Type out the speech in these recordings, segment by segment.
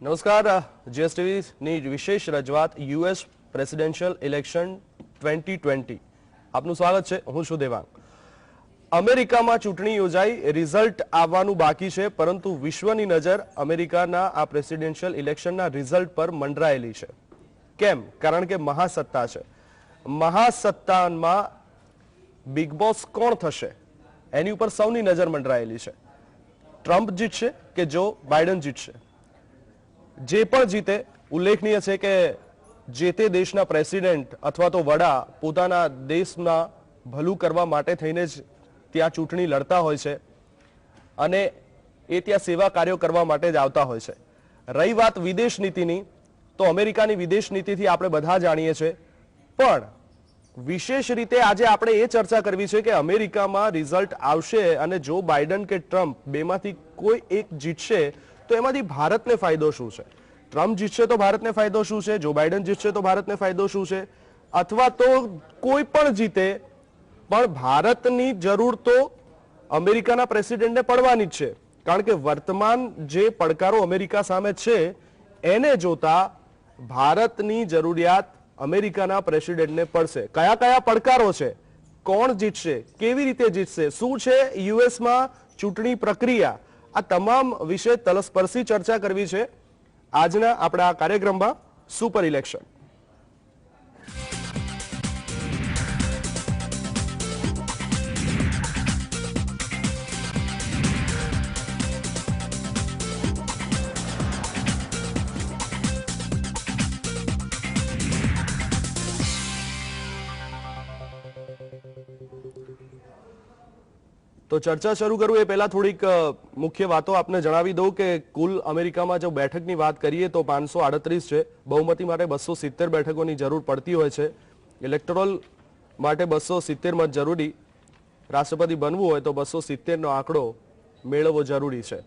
નમસ્કાર, જીએસટીવીની વિશેષ રજૂઆત યુએસ પ્રેસિડેન્શિયલ ઇલેક્શન 2020 આપનું સ્વાગત છે. હું છું દેવાંગ. અમેરિકામાં ચૂંટણી યોજાઈ, રિઝલ્ટ આવવાનું બાકી છે, પરંતુ વિશ્વની નજર અમેરિકાના આ પ્રેસિડેન્શિયલ ઇલેક્શનના રિઝલ્ટ પર મંડરાયેલી છે. કેમ? કારણ કે મહાસત્તા છે. મહાસત્તામાં બિગ બોસ કોણ થશે એની ઉપર સૌની નજર મંડરાયેલી છે. ટ્રમ્પ જીતશે કે જો બાઇડન જીતશે? જે પણ જીતે, ઉલ્લેખનીય છે કે જે તે દેશના પ્રેસિડેન્ટ અથવા તો વડા પોતાના દેશના ભલું કરવા માટે થઈને જ ત્યાં ચૂંટણી લડતા હોય છે અને એ ત્યાં સેવા કાર્યો કરવા માટે જ આવતા હોય છે. રહી વાત વિદેશ નીતિની, તો અમેરિકાની વિદેશ નીતિથી આપણે બધા જાણીએ છીએ, પણ વિશેષ રીતે આજે આપણે એ ચર્ચા કરવી છે કે અમેરિકામાં રિઝલ્ટ આવશે અને જો બાઇડન કે ટ્રમ્પ બેમાંથી કોઈ એક જીતશે તો એમાંથી ભારતને ફાયદો શું છે? ટ્રમ્પ જીતશે તો ભારતને ફાયદો શું છે? જો બાઇડન જીતશે તો ભારતને ફાયદો શું છે? અથવા તો કોઈ પણ જીતે પણ ભારતની જરૂર તો અમેરિકાના પ્રેસિડેન્ટને પડવાની જ છે, કારણ કે વર્તમાન જે પડકારો અમેરિકા સામે છે એને જોતા ભારતની જરૂરિયાત અમેરિકાના પ્રેસિડેન્ટને પડશે. કયા કયા પડકારો છે, કોણ જીતશે, કેવી રીતે જીતશે, શું છે યુએસમાં ચૂંટણી પ્રક્રિયા, આ તમામ વિશે તલસ્પર્શી ચર્ચા કરવી છે આજના આપણા આ કાર્યક્રમમાં સુપર ઇલેક્શન. તો ચર્ચા શરૂ કરું એ પહેલા થોડીક મુખ્ય વાતો આપને જણાવી દઉં કે કુલ અમેરિકામાં જો બેઠકની વાત કરીએ તો 538 છે. બહુમતી માટે 270 બેઠકોની જરૂર પડતી હોય છે. ઇલેક્ટોરલ માટે 270 મત જરૂરી. રાષ્ટ્રપતિ બનવું હોય તો 270 નો આંકડો મેળવવો જરૂરી છે.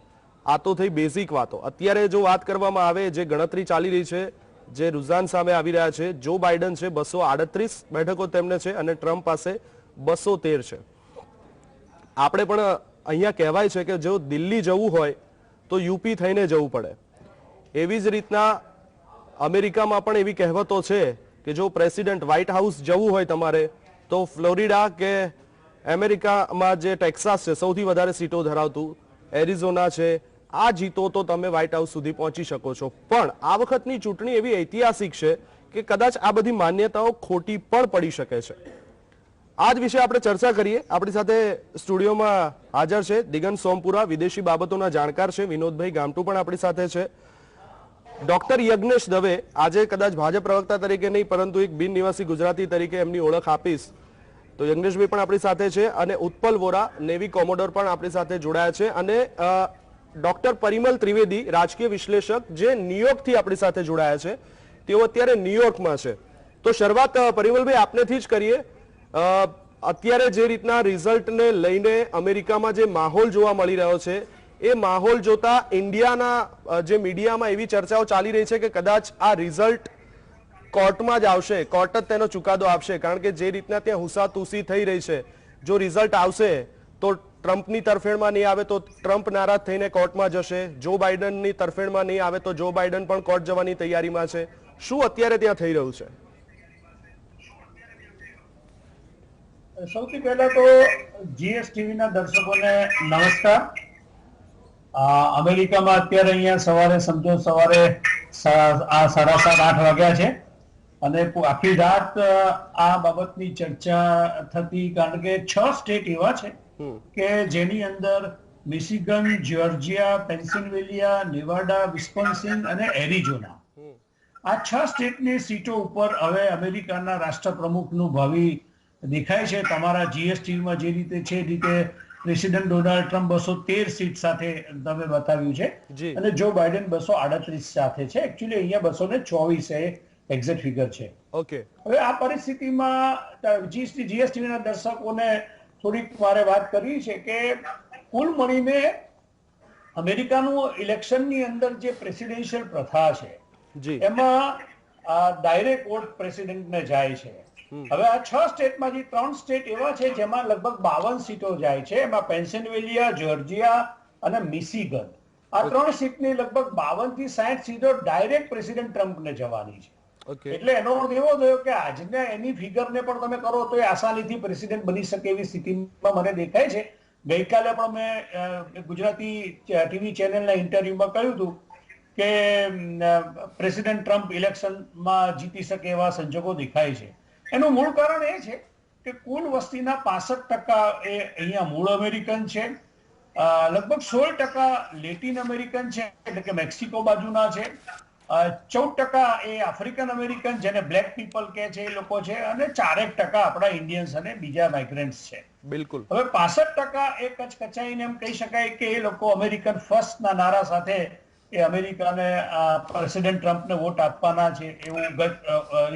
આ તો થઈ બેઝિક વાતો. અત્યારે જો વાત કરવામાં આવે, જે ગણતરી ચાલી રહી છે, જે રુઝાન સામે આવી રહ્યા છે, જો બાઇડન છે 238 બેઠકો તેમને છે અને ટ્રમ્પ પાસે 213 છે. આપણે પણ અહીંયા કહેવાય છે કે જો દિલ્હી જવું હોય તો યુપી થઈને જવું પડે. એવી જ રીતના અમેરિકામાં પણ એવી કહેવતો છે કે જો પ્રેસિડેન્ટ વ્હાઇટ હાઉસ જવું હોય તમારે તો ફ્લોરિડા કે અમેરિકામાં જે ટેક્સાસ છે સૌથી વધારે સીટો ધરાવતું એરિઝોના છે, આ જીતો તો તમે વ્હાઇટ હાઉસ સુધી પહોંચી શકો છો. પણ આ વખતની ચૂંટણી એવી ઐતિહાસિક છે કે કદાચ આ બધી માન્યતાઓ ખોટી પણ પડી શકે છે. આજ વિશે આપણે ચર્ચા કરીએ. આપણી સાથે સ્ટુડિયોમાં હાજર છે દિગંત સોમપુરા, વિદેશી બાબતોના જાણકાર છે. વિનોદભાઈ ગામટુ પણ આપણી સાથે છે. ડોક્ટર યજ્ઞેશ દવે, આજે કદાચ ભાજપ પ્રવક્તા તરીકે નહીં પરંતુ એક બિન નિવાસી ગુજરાતી તરીકે એમની ઓળખ આપીશ તો યજ્ઞેશભાઈ પણ આપણી સાથે છે. અને ઉત્પલ વોરા, નેવી કોમોડોર પણ આપણી સાથે જોડાયા છે. અને ડોક્ટર પરિમલ ત્રિવેદી, રાજકીય વિશ્લેષક, જે ન્યુયોર્કથી આપણી સાથે જોડાયા છે. તેઓ અત્યારે ન્યુયોર્કમાં છે. તો શરૂઆત પરિમલભાઈ આપનેથી જ કરીએ. અત્યારે જે રીતના રિઝલ્ટને લઈને અમેરિકામાં જે માહોલ જોવા મળી રહ્યો છે એ માહોલ જોતા ઇન્ડિયાના જે મીડિયામાં એવી ચર્ચાઓ ચાલી રહી છે કે કદાચ આ રિઝલ્ટ કોર્ટમાં જ આવશે, કોર્ટ જ તેનો ચુકાદો આપશે, કારણ કે જે રીતના ત્યાં હુસાતુસી થઈ રહી છે, જો રિઝલ્ટ આવશે તો ટ્રમ્પની તરફેણમાં નહીં આવે તો ટ્રમ્પ નારાજ થઈને કોર્ટમાં જશે, જો બાઇડનની તરફેણમાં નહીં આવે તો જો બાઇડન પણ કોર્ટ જવાની તૈયારીમાં છે. શું અત્યારે ત્યાં થઈ રહ્યું છે? સૌથી પહેલા તો જીએસટીવી ના દર્શકોને નમસ્કાર. અમેરિકામાં અત્યારે અહીંયા સવારે સમજો સવારે 7:30-8 વાગ્યા છે અને આખી રાત આ બાબતની ચર્ચા થતી, કારણ કે 6 સ્ટેટ એવા છે કે જેની અંદર Michigan, Georgia, Pennsylvania, Nevada, Wisconsin અને એરિઝોના, આ 6 સ્ટેટની સીટો ઉપર હવે અમેરિકાના રાષ્ટ્રપ્રમુખનું ભાવિ દેખાય છે. તમારા જીએસટીવીમાં જે રીતે છે એ રીતે પ્રેસિડેન્ટ ડોનાલ્ડ ટ્રમ્પ 213 સીટ સાથે તમે બતાવ્યું છે અને જો બાઇડન 238 સાથે છે. એકચ્યુઅલી અહીંયા 224 એક્ઝેક્ટ ફિગર છે. ઓકે, હવે આ પરિસ્થિતિમાં જીએસટીવી ના દર્શકોને થોડીક મારે વાત કરવી છે કે કુલ મળીને અમેરિકાનું ઇલેક્શનની અંદર જે પ્રેસિડેન્શિયલ પ્રથા છે એમાં ડાયરેક્ટ વોટ પ્રેસિડેન્ટને જાય છે. હવે આ 6 સ્ટેટમાંથી 3 સ્ટેટ એવા છે જેમાં લગભગ 52 સીટો જાય છે. એમાં પેન્સિલ્વેનિયા, જ્યોર્જિયા અને મિશિગન, આ 3 સીટની લગભગ 52 થી 60 સીટો ડાયરેક્ટ પ્રેસિડેન્ટ ટ્રમ્પને જવાની છે. ઓકે, એટલે એનો અર્થ એવો થયો કે આજના એની ફિગરને પણ તમે કરો તો એ આસાનીથી પ્રેસિડેન્ટ બની શકે એવી સ્થિતિમાં મને દેખાય છે. ગઈકાલે પણ મેં ગુજરાતી ટીવી ચેનલના ઇન્ટરવ્યુમાં કહ્યું હતું કે પ્રેસિડેન્ટ ટ્રમ્પ ઇલેક્શનમાં જીતી શકે એવા સંજોગો દેખાય છે. એનું મૂળ કારણ એ છે કે કુલ વસ્તીના 65% એ અહીંયા મૂળ અમેરિકન છે, લગભગ 16% લેટિન અમેરિકન છે એટલે કે મેક્સિકો બાજુના છે, 14% એ આફ્રિકન અમેરિકન જેને બ્લેક પીપલ કહે છે એ લોકો છે, અને 4% આપણા ઇન્ડિયન્સ અને બીજા માઇગ્રન્ટ્સ છે. બિલકુલ. હવે 65% એ કચકચાઈને એમ કહી શકાય કે એ લોકો અમેરિકન ફર્સ્ટ ના નારા સાથે એ અમેરિકાને પ્રેસિડેન્ટ ટ્રમ્પને વોટ આપવાના છે એવું ગત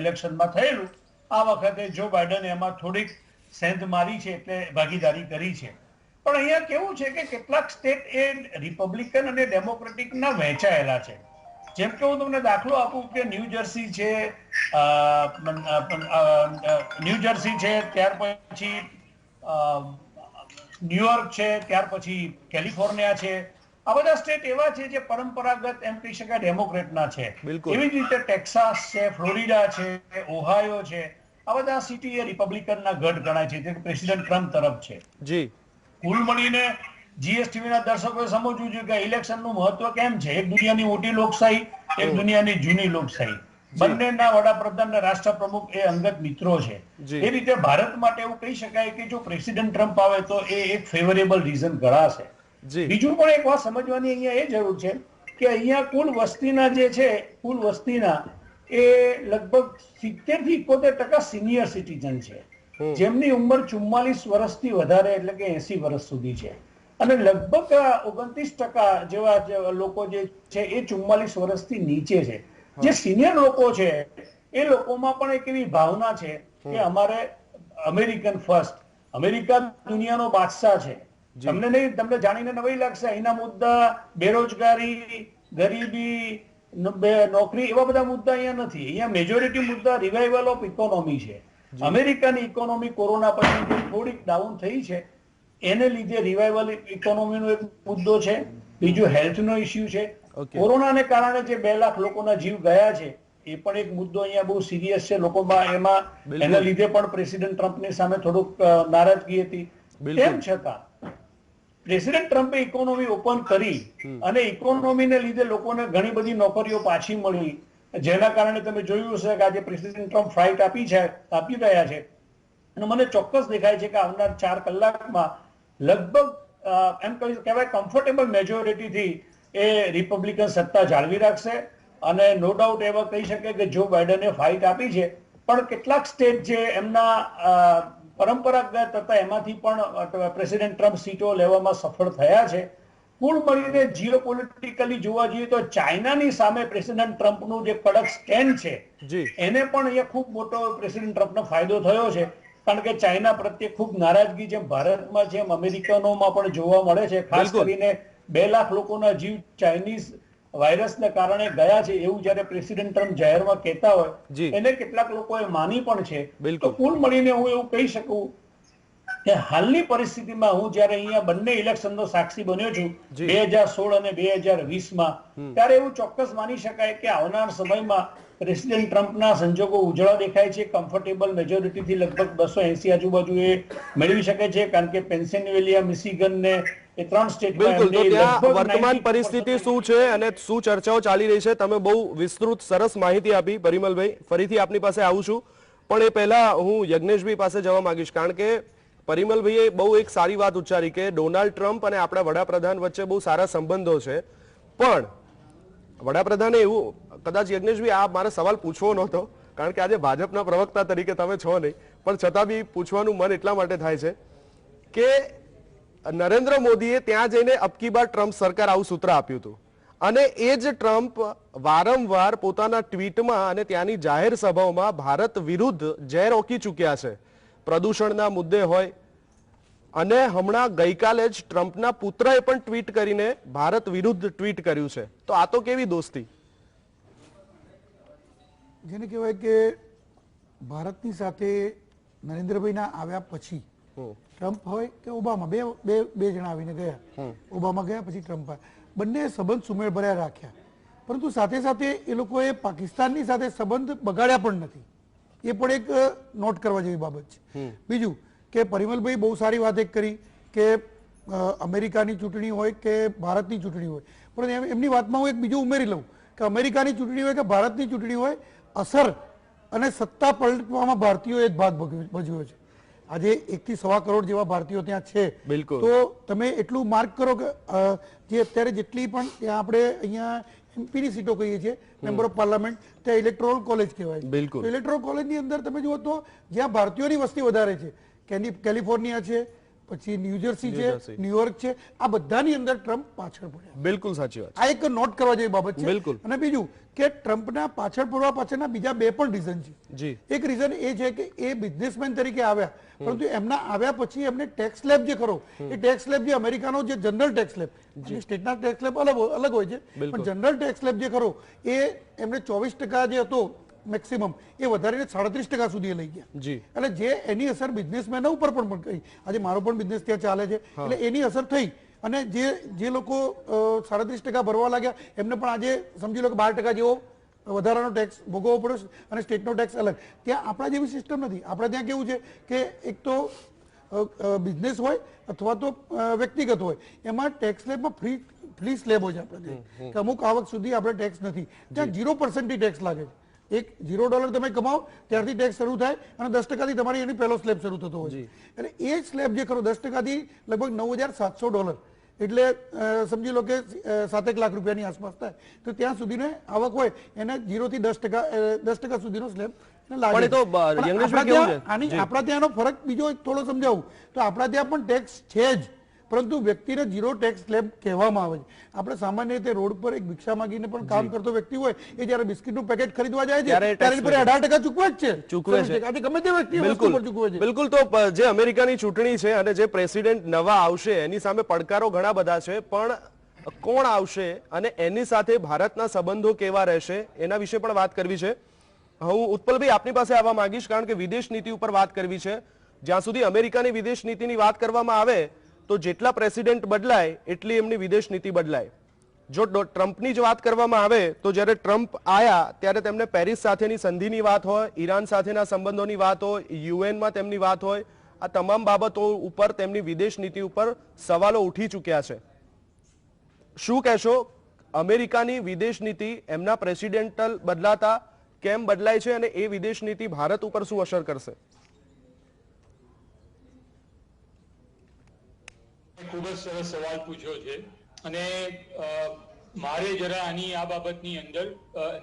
ઇલેક્શનમાં થયેલું. આ વખતે જો બાઇડને એમાં થોડીક સેંધ મારી છે એટલે ભાગીદારી કરી છે. પણ અહીંયા કેવું છે કે કેટલાક સ્ટેટ એ રિપબ્લિકન અને ડેમોક્રેટિકના વહેંચાયેલા છે. જેમ કે હું તમને દાખલો આપું કે ન્યૂ જર્સી છે, ત્યાર પછી ન્યુયોર્ક છે, ત્યાર પછી કેલિફોર્નિયા છે. આ બધા સ્ટેટ એવા છે જે પરંપરાગત એમ કહી શકાય ડેમોક્રેટના છે. બિલકુલ. એવી જ રીતે ટેક્સાસ છે, ફ્લોરિડા છે, ઓહાયો છે, આ બધા સિટી એ રિપબ્લિકનના ગઢ ગણાય છે, જે પ્રેસિડેન્ટ ટ્રમ્પ તરફ છે. જી, કુલ મળીને જીએસટીવીના દર્શકોએ સમજવું જોઈએ કે ઇલેક્શનનું મહત્વ કેમ છે. એક દુનિયાની મોટી લોકશાહી, એક દુનિયાની જૂની લોકશાહી. બંનેના વડાપ્રધાન અને રાષ્ટ્રપ્રમુખ એ અંગત મિત્રો છે. એ રીતે ભારત માટે એવું કહી શકાય કે જો પ્રેસિડેન્ટ ટ્રમ્પ આવે તો એ એક ફેવરેબલ રીઝન ગણાશે. બીજું પણ એક વાત સમજવાની અહીંયા એ જરૂર છે કે અહીંયા કુલ વસ્તીના જે છે, કુલ વસ્તીના એ લગભગ 70 થી 71% સિનિયર સિટીઝન છે, જેમની ઉંમર 44 વર્ષથી વધારે એટલે કે 80 વર્ષ સુધી છે, અને લગભગ 29% જેવા લોકો જે છે એ 44 વર્ષથી નીચે છે. જે સિનિયર લોકો છે એ લોકોમાં પણ એક એવી ભાવના છે કે અમારે અમેરિકન ફર્સ્ટ, અમેરિકા દુનિયાનો બાદશાહ છે. તમને જાણીને નવાઈ લાગશે, અહીંના મુદ્દા બેરોજગારી, ગરીબી, નોકરી એવા બધા મુદ્દા અહીંયા નથી. અહીંયા મેજોરિટી મુદ્દા રિવાઇવલ ઓફ ઇકોનોમી છે. અમેરિકાની ઇકોનોમી કોરોના પછી થોડીક ડાઉન થઈ છે, એને લીધે રિવાઇવલ ઇકોનોમીનો એક મુદ્દો છે. બીજું હેલ્થનો ઇસ્યુ છે. કોરોનાને કારણે જે 2 લાખ લોકોના જીવ ગયા છે એ પણ એક મુદ્દો અહીંયા બહુ સિરિયસ છે લોકોમાં. એના લીધે પણ પ્રેસિડેન્ટ ટ્રમ્પની સામે થોડુંક નારાજગી હતી. તેમ છતાં પ્રેસિડેન્ટ ટ્રમ્પે ઇકોનોમી ઓપન કરી અને ઇકોનોમીને લીધે લોકોને ઘણી બધી નોકરીઓ પાછી મળી, જેના કારણે તમે જોયું હશે કે આજે પ્રેસિડેન્ટ ટ્રમ્પ ફ્લાઇટ આપી રહ્યા છે. અને મને ચોક્કસ દેખાય છે કે આવનાર 4 કલાકમાં લગભગ એમ કહેવાય કમ્ફર્ટેબલ મેજોરિટીથી એ રિપબ્લિકન સત્તા જાળવી રાખશે. અને નો ડાઉટ એવા કહી શકે કે જો બાઇડને ફાઇટ આપી છે, પણ કેટલાક સ્ટેટ જે એમના પરંપરાગત હતા એમાંથી પણ પ્રેસિડેન્ટ ટ્રમ્પ સીટો લેવામાં સફળ થયા છે. કુલ મળીને જીઓપોલિટિકલી જોવા જઈએ તો ચાઇનાની સામે પ્રેસિડેન્ટ ટ્રમ્પનું જે કડક સ્ટેન્ડ છે એને પણ અહીંયા ખૂબ મોટો પ્રેસિડેન્ટ ટ્રમ્પનો ફાયદો થયો છે. કારણ કે ચાઇના પ્રત્યે ખૂબ નારાજગી જેમ ભારતમાં જેમ અમેરિકનોમાં પણ જોવા મળે છે. ખાસ કરીને 2 લાખ લોકોના જીવ ચાઇનીઝ વાયરસને કારણે ગયા છે એવું જયારે પ્રેસિડેન્ટ ટ્રમ્પ જાહેરમાં કહેતા હોય એને કેટલાક લોકોએ માની પણ છે. તો કુલ મળીને હું એવું કહી શકું કે હાલની પરિસ્થિતિમાં હું જયારે અહીંયા બંને ઇલેક્શનનો સાક્ષી બન્યો છું 2016 અને 2020માં, ત્યારે એવું ચોક્કસ માની શકાય કે આવનાર સમયમાં પ્રેસિડેન્ટ ટ્રમ્પના સંજોગો ઉજળા દેખાય છે. કમ્ફર્ટેબલ મેજોરિટીથી લગભગ 280 આજુબાજુ એ મેળવી શકે છે, કારણ કે પેન્સિલ્વેનિયા, મિશિગન ને એ 3 સ્ટેટમાં વર્તમાન પરિસ્થિતિ શું છે અને શું ચર્ચાઓ ચાલી રહી છે, તમે બહુ વિસ્તૃત સરસ માહિતી આપી પરિમલભાઈ. ફરીથી આપની પાસે આવું છું, પણ એ પહેલા હું યજ્ઞેશભાઈ પાસે જવા માંગીશ, કારણ કે પરિમલભાઈએ બહુ એક સારી વાત ઉચ્ચારી કે ડોનાલ્ડ ટ્રમ્પ અને આપણા વડાપ્રધાન વચ્ચે બહુ સારા સંબંધો છે. પણ વડાપ્રધાને એવું, કદાચ યજ્ઞેશભાઈ આ મારે સવાલ પૂછવો નહોતો કારણ કે આજે ભાજપના પ્રવક્તા તરીકે તમે છો નહીં, પણ છતાં બી પૂછવાનું મન એટલા માટે થાય છે કે નરેન્દ્ર મોદીએ ત્યાં જઈને અબકી બાર ટ્રમ્પ સરકાર આવું સૂત્ર આપ્યું હતું, અને એ જ ટ્રમ્પ વારંવાર પોતાના ટ્વીટમાં અને ત્યાંની જાહેર સભાઓમાં ભારત વિરુદ્ધ ઝેર ઓકી ચૂક્યા છે, પ્રદૂષણના મુદ્દે હોય. અને હમણાં ગઈકાલે જ ટ્રમ્પના પુત્રએ પણ ટ્વીટ કરીને ભારત વિરુદ્ધ ટ્વીટ કર્યું છે. તો આ તો કેવી દોસ્તી, જેને કહેવાય કે ભારતની સાથે નરેન્દ્રભાઈના આવ્યા પછી ટ્રમ્પ હોય કે ઓબામા, બે બે બે જણા આવીને ગયા. ઓબામા ગયા પછી ટ્રમ્પ આવ્યા. બંને સંબંધ સુમેળભર્યા રાખ્યા, પરંતુ સાથે સાથે એ લોકોએ પાકિસ્તાનની સાથે સંબંધ બગાડ્યા પણ નથી. એ પણ એક નોટ કરવા જેવી બાબત છે. બીજું કે પરિમલભાઈ બહુ સારી વાત એક કરી કે અમેરિકાની ચૂંટણી હોય કે ભારતની ચૂંટણી હોય, પણ એમની વાતમાં હું એક બીજું ઉમેરી લઉં કે અમેરિકાની ચૂંટણી હોય કે ભારતની ચૂંટણી હોય, અસર અને સત્તા પલટવામાં ભારતીયોએ જ ભાગ ભજવ્યો છે. આજે 1 થી 1.25 કરોડ જેવા ભારતીયો ત્યાં છે. તો તમે એટલું માર્ક કરો કે જે અત્યારે જેટલી પણ ત્યાં આપણે અહીંયા એમપીની સીટો કહીએ છીએ, મેમ્બર ઓફ પાર્લામેન્ટ, ત્યાં ઇલેક્ટોરલ કોલેજ કહેવાય. ઇલેક્ટોરલ કોલેજની અંદર તમે જુઓ તો જ્યાં ભારતીયોની વસ્તી વધારે છે, કેલિફોર્નિયા છે, પછી ન્યુજર્સી છે, ન્યુયોર્ક છે, આ બધાની અંદર ટ્રમ્પ પાછળ પડ્યા. બિલકુલ સાચી વાત. આ એક નોટ કરવા જેવી બાબત છે. અને બીજું કે ટ્રમ્પના પાછળ પડવા પાછળના બીજા 2 પણ રીઝન છે. એક રીઝન એ છે કે એ બિઝનેસમેન તરીકે આવ્યા, પરંતુ એમના આવ્યા પછી એમને ટેક્સ સ્લેબ જે ખરો, એ ટેક્સ સ્લેબ જે અમેરિકાનો જે જનરલ ટેક્સ સ્લેબ, સ્ટેટના ટેક્સ સ્લેબ અલગ હોય છે, પણ જનરલ ટેક્સ સ્લેબ જે ખરો એ એમને 24% જે હતો મેક્સિમમ, એ વધારીને 37% સુધી લઈ ગયા. એટલે જે એની અસર બિઝનેસમેનો ઉપર પણ કરી. આજે મારો પણ બિઝનેસ ત્યાં ચાલે છે, એટલે એની અસર થઈ. અને જે લોકો 37% ભરવા લાગ્યા એમને પણ આજે સમજી લો કે 12% જેવો વધારાનો ટેક્સ ભોગવવો પડ્યો, અને સ્ટેટનો ટેક્સ અલગ. ત્યાં આપણા જેવી સિસ્ટમ નથી. આપણે ત્યાં કેવું છે કે એક તો બિઝનેસ હોય અથવા તો વ્યક્તિગત હોય, એમાં ટેક્સ સ્લેબમાં ફ્રી સ્લેબ હોય છે. આપણે કે અમુક આવક સુધી આપણે ટેક્સ નથી. ત્યાં 0% ટેક્સ લાગે છે. એક $0 તમે કમાઓ ત્યારથી ટેક્સ શરૂ થાય, અને 10%થી તમારી એની પહેલો સ્લેબ શરૂ થતો હોય છે. એટલે એ સ્લેબ જે ખરો 10%થી લગભગ $9,700, એટલે સમજી લો કે 7 લાખ રૂપિયાની આસપાસ થાય. તો ત્યાં સુધીની આવક હોય એને 0 થી 10% સુધીનો સ્લેબ લાગે. આપણા ત્યાંનો ફરક બીજો થોડો સમજાવું તો આપણા ત્યાં પણ ટેક્સ છે જ, પરંતુ વ્યક્તિને 0 ટેક્સ સ્લેબ કહેવામાં આવે છે. આપણે સામાન્ય રીતે રોડ પર એક ભિક્ષા માંગીને પણ કામ કરતો વ્યક્તિ હોય, એ જયારે બિસ્કિટનું પેકેટ ખરીદવા જાય છે ત્યારે એની પર 18% ચૂકવે જ છે. આજે ગમે તે વ્યક્તિ વસ્તુ પર ચૂકવે છે. બિલકુલ. તો જે અમેરિકાની ચૂંટણી છે અને જે પ્રેસિડેન્ટ નવા આવશે એની સામે પડકારો ઘણા બધા છે, પણ કોણ આવશે અને એની સાથે ભારતના સંબંધો કેવા રહેશે એના વિશે પણ વાત કરવી છે. હું ઉત્પલભાઈ આપની પાસે આવવા માંગીશ, કારણ કે વિદેશ નીતિ ઉપર વાત કરવી છે. જ્યાં સુધી અમેરિકાની વિદેશ નીતિની વાત કરવામાં આવે તો જેટલા પ્રેસિડેન્ટ બદલાય એટલી એમની વિદેશ નીતિ બદલાય. જો ટ્રમ્પની જ વાત કરવામાં આવે તો જ્યારે ટ્રમ્પ આયા ત્યારે તેમને પેરિસ સાથેની સંધિની વાત હોય, ઈરાન સાથેના સંબંધોની વાત હોય, યુએનમાં તેમની વાત હોય, આ તમામ બાબતો ઉપર તેમની વિદેશ નીતિ ઉપર સવાલો ઉઠી ચૂક્યા છે. શું કહેશો, અમેરિકાની વિદેશ નીતિ એમના પ્રેસિડેન્ટલ બદલાતા કેમ બદલાય છે અને એ વિદેશ નીતિ ભારત ઉપર શું અસર કરશે? ખૂબ જ સરસ સવાલ પૂછ્યો છે, અને મારે જરા આની આ બાબતની અંદર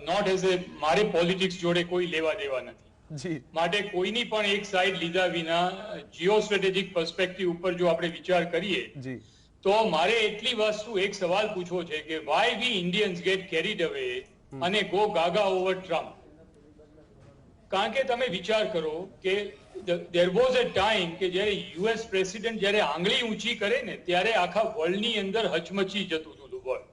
નોટ એઝ એ મારે પોલિટિક્સ જોડે કોઈ લેવા દેવા નથી. માટે કોઈની પણ એક સાઈડ લીધા વિના જીઓ સ્ટ્રેટેજિક પર્સપેક્ટિવ ઉપર જો આપણે વિચાર કરીએ તો મારે એટલી વસ્તુ એક સવાલ પૂછવો છે કે why we Indians get carried away અને ગો ગાગા ઓવર ટ્રમ્પ. કારણ કે તમે વિચાર કરો કે there was a time કે જ્યારે યુએસ પ્રેસિડેન્ટ જ્યારે આંગળી ઊંચી કરે ને ત્યારે આખા વર્લ્ડની અંદર હચમચી જતું હતું વર્લ્ડ,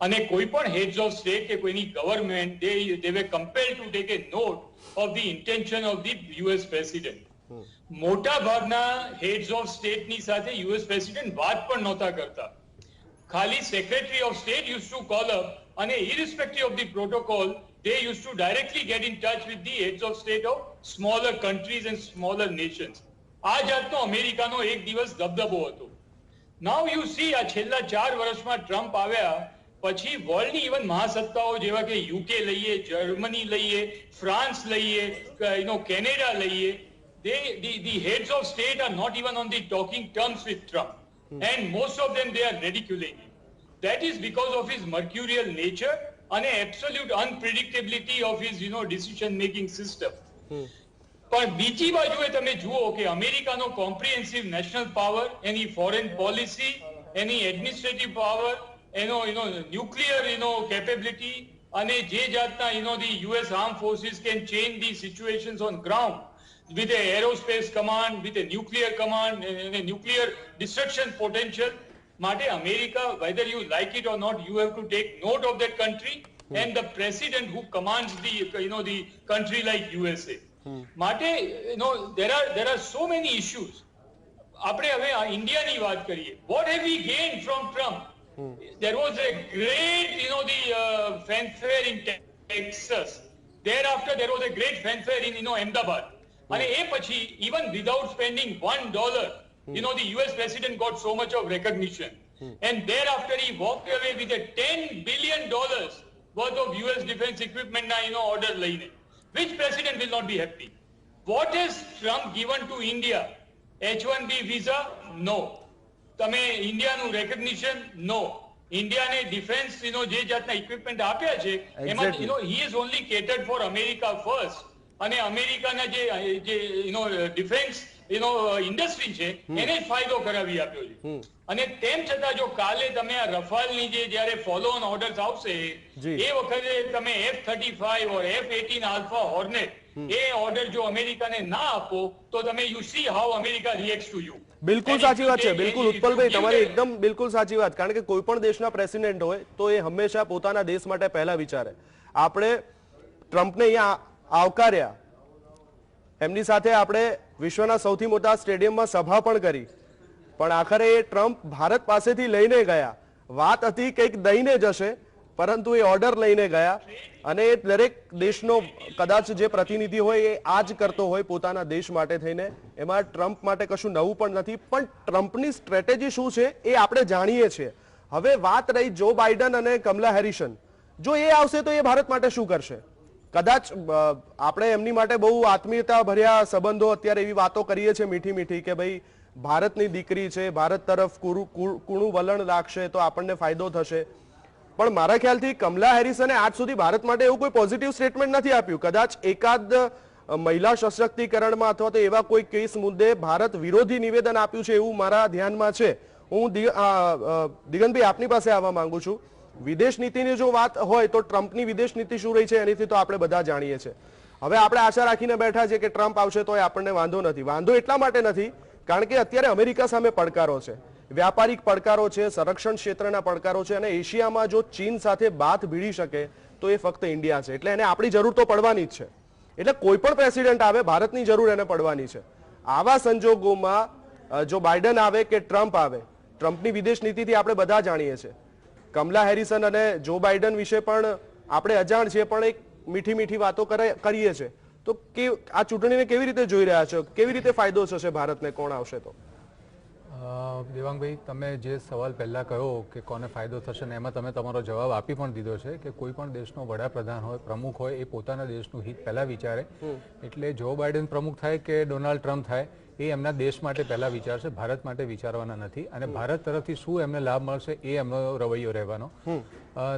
અને કોઈ પણ હેડ્સ ઓફ સ્ટેટ કે કોઈની government they were compelled to take a note of the intention of the US president. મોટા ભાગના હેડ્સ ઓફ સ્ટેટની સાથે યુએસ પ્રેસિડેન્ટ વાત પણ નહોતા કરતા. ખાલી secretary of state used to call up, અને irrespective of the protocol they used to directly get in touch with the heads of state of smaller countries and smaller nations. આ જાતનો અમેરિકાનો એક દિવસ દબદબો હતો. નાઉ યુ સી આ છેલ્લા 4 વર્ષમાં Trump આવ્યા પછી વર્લ્ડની ઇવન મહાસત્તાઓ જેવા કે યુકે લઈએ, જર્મની લઈએ, ફ્રાન્સ લઈએ, કેનેડા લઈએ, the heads of state are not even on the talking terms with Trump, and most of them they are ridiculing him. That is because of his mercurial nature and absolute unpredictability of his decision making system. પણ બીજી બાજુએ તમે જુઓ કે અમેરિકાનો comprehensive national power, એની foreign policy, એની administrative power, એનો nuclear capability, અને જે જાતના the US armed forces can change the situations on ground with a aerospace command, with a nuclear command, and a nuclear destruction potential. માટે America, whether you like it or not, you have to take note of that country and the president who commands the country like USA. માટે there are so many issues. આપણે હવે ઇન્ડિયાની વાત કરીએ, what have we gained from Trump? There was a great, the fanfare in Texas. Thereafter, there was a great fanfare in, Ahmedabad. And એ પછી, even without spending $1, the US president got so much of recognition. And thereafter, he walked away with a $10 billion worth of US defense equipment na, order લઈને. Which president will not be happy? What has Trump given to India? H1B visa? No. તમે ઇન્ડિયાનું recognition? નો. ઇન્ડિયાને defence જે જાતના equipment આપ્યા છે એમાં he is only catered for America first. અને અમેરિકાના જે ડિફેન્સ ઇન્ડસ્ટ્રી છે એને જ ફાયદો કરાવી આપ્યો છે. અને તેમ છતાં જો કાલે તમે આ રફાલની જ્યારે ફોલો ઓન ઓર્ડર્સ આવશે એ વખતે તમે F-35 or F-18 alpha hornet એ ઓર્ડર જો અમેરિકાને ના આપો તો તમે you see how America reacts to you. બિલકુલ સાચી વાત છે. બિલકુલ ઉત્પલભાઈ, તમારી એકદમ બિલકુલ સાચી વાત. કારણ કે કોઈ પણ દેશના પ્રેસિડેન્ટ હોય તો એ હંમેશા પોતાના દેશ માટે પહેલા વિચારે. આપણે ટ્રમ્પને અહીંયા આવકાર્યા, એમની સાથે આપણે વિશ્વના સૌથી મોટા સ્ટેડિયમમાં સભા પણ કરી, પણ આખરે એ ટ્રમ્પ ભારત પાસેથી લઈને ગયા. વાત હતી કંઈક દઈને જશે, પરંતુ એ ઓર્ડર લઈને ગયા. અને એ દરેક દેશનો કદાચ જે પ્રતિનિધિ હોય એ આ જ કરતો હોય પોતાના દેશ માટે થઈને. એમાં ટ્રમ્પ માટે કશું નવું પણ નથી. પણ ટ્રમ્પની સ્ટ્રેટેજી શું છે એ આપણે જાણીએ છીએ. હવે વાત રહી જો બાઇડન અને કમલા હેરિસન, જો એ આવશે તો એ ભારત માટે શું કરશે? કદાચ આપણે એમની માટે બહુ આત્મીયતા ભર્યા સંબંધો અત્યારે એવી વાતો કરીએ છીએ મીઠી મીઠી કે ભાઈ ભારતની દીકરી છે, ભારત તરફ કૂણું વલણ રાખશે તો આપણને ફાયદો થશે. પણ મારા ખ્યાલથી કમલા હેરિસને આજ સુધી ભારત માટે એવું કોઈ પોઝિટિવ સ્ટેટમેન્ટ નથી આપ્યું. કદાચ એકાદ મહિલા સશક્તિકરણમાં અથવા તો એવા કોઈ કેસ મુદ્દે ભારત વિરોધી નિવેદન આપ્યું છે એવું મારા ધ્યાનમાં છે. હું દિગંતભાઈ આપની પાસે આવવા માંગુ છું. વિદેશ નીતિની જો વાત હોય તો ટ્રમ્પની વિદેશ નીતિ શું રહી છે એનીથી તો આપણે બધા જાણીએ છીએ. હવે આપણે આશા રાખીને બેઠા છે કે ટ્રમ્પ આવશે તો આપણને વાંધો નથી. વાંધો એટલા માટે નથી કારણ કે અત્યારે અમેરિકા સામે પડકારો છે, વ્યાપારિક પડકારો છે, સંરક્ષણ ક્ષેત્રના પડકારો છે. અને એશિયામાં જો ચીન સાથે બાથ ભીડી શકે તો એ ફક્ત ઇન્ડિયા છે. એટલે એને આપણી જરૂર તો પડવાની જ છે. એટલે કોઈ પણ પ્રેસિડેન્ટ આવે ભારતની જરૂર એને પડવાની છે. આવા સંજોગોમાં જો બાઇડન આવે કે ટ્રમ્પ આવે, ટ્રમ્પની વિદેશ નીતિથી આપણે બધા જાણીએ છીએ. કમલા હેરિસન અને જો બાઇડન વિશે પણ આપણે અજાણ છીએ, પણ એક મીઠી મીઠી વાતો કરીએ છીએ. તો આ ચૂંટણીને કેવી રીતે જોઈ રહ્યા છો? કેવી રીતે ફાયદો થશે ભારતને કોણ આવશે તો? દેવાંગભાઈ, તમે જે સવાલ પહેલા કહ્યો કે કોને ફાયદો થશે ને એમાં તમે તમારો જવાબ આપી પણ દીધો છે કે કોઈ પણ દેશનો વડાપ્રધાન હોય, પ્રમુખ હોય, એ પોતાના દેશનું હિત પહેલા વિચારે. એટલે જો બાઇડન પ્રમુખ થાય કે ડોનાલ્ડ ટ્રમ્પ થાય એ એમના દેશ માટે પહેલા વિચારશે, ભારત માટે વિચારવાના નથી. અને ભારત તરફથી શું એમને લાભ મળશે એ એમનો રવૈયો રહેવાનો.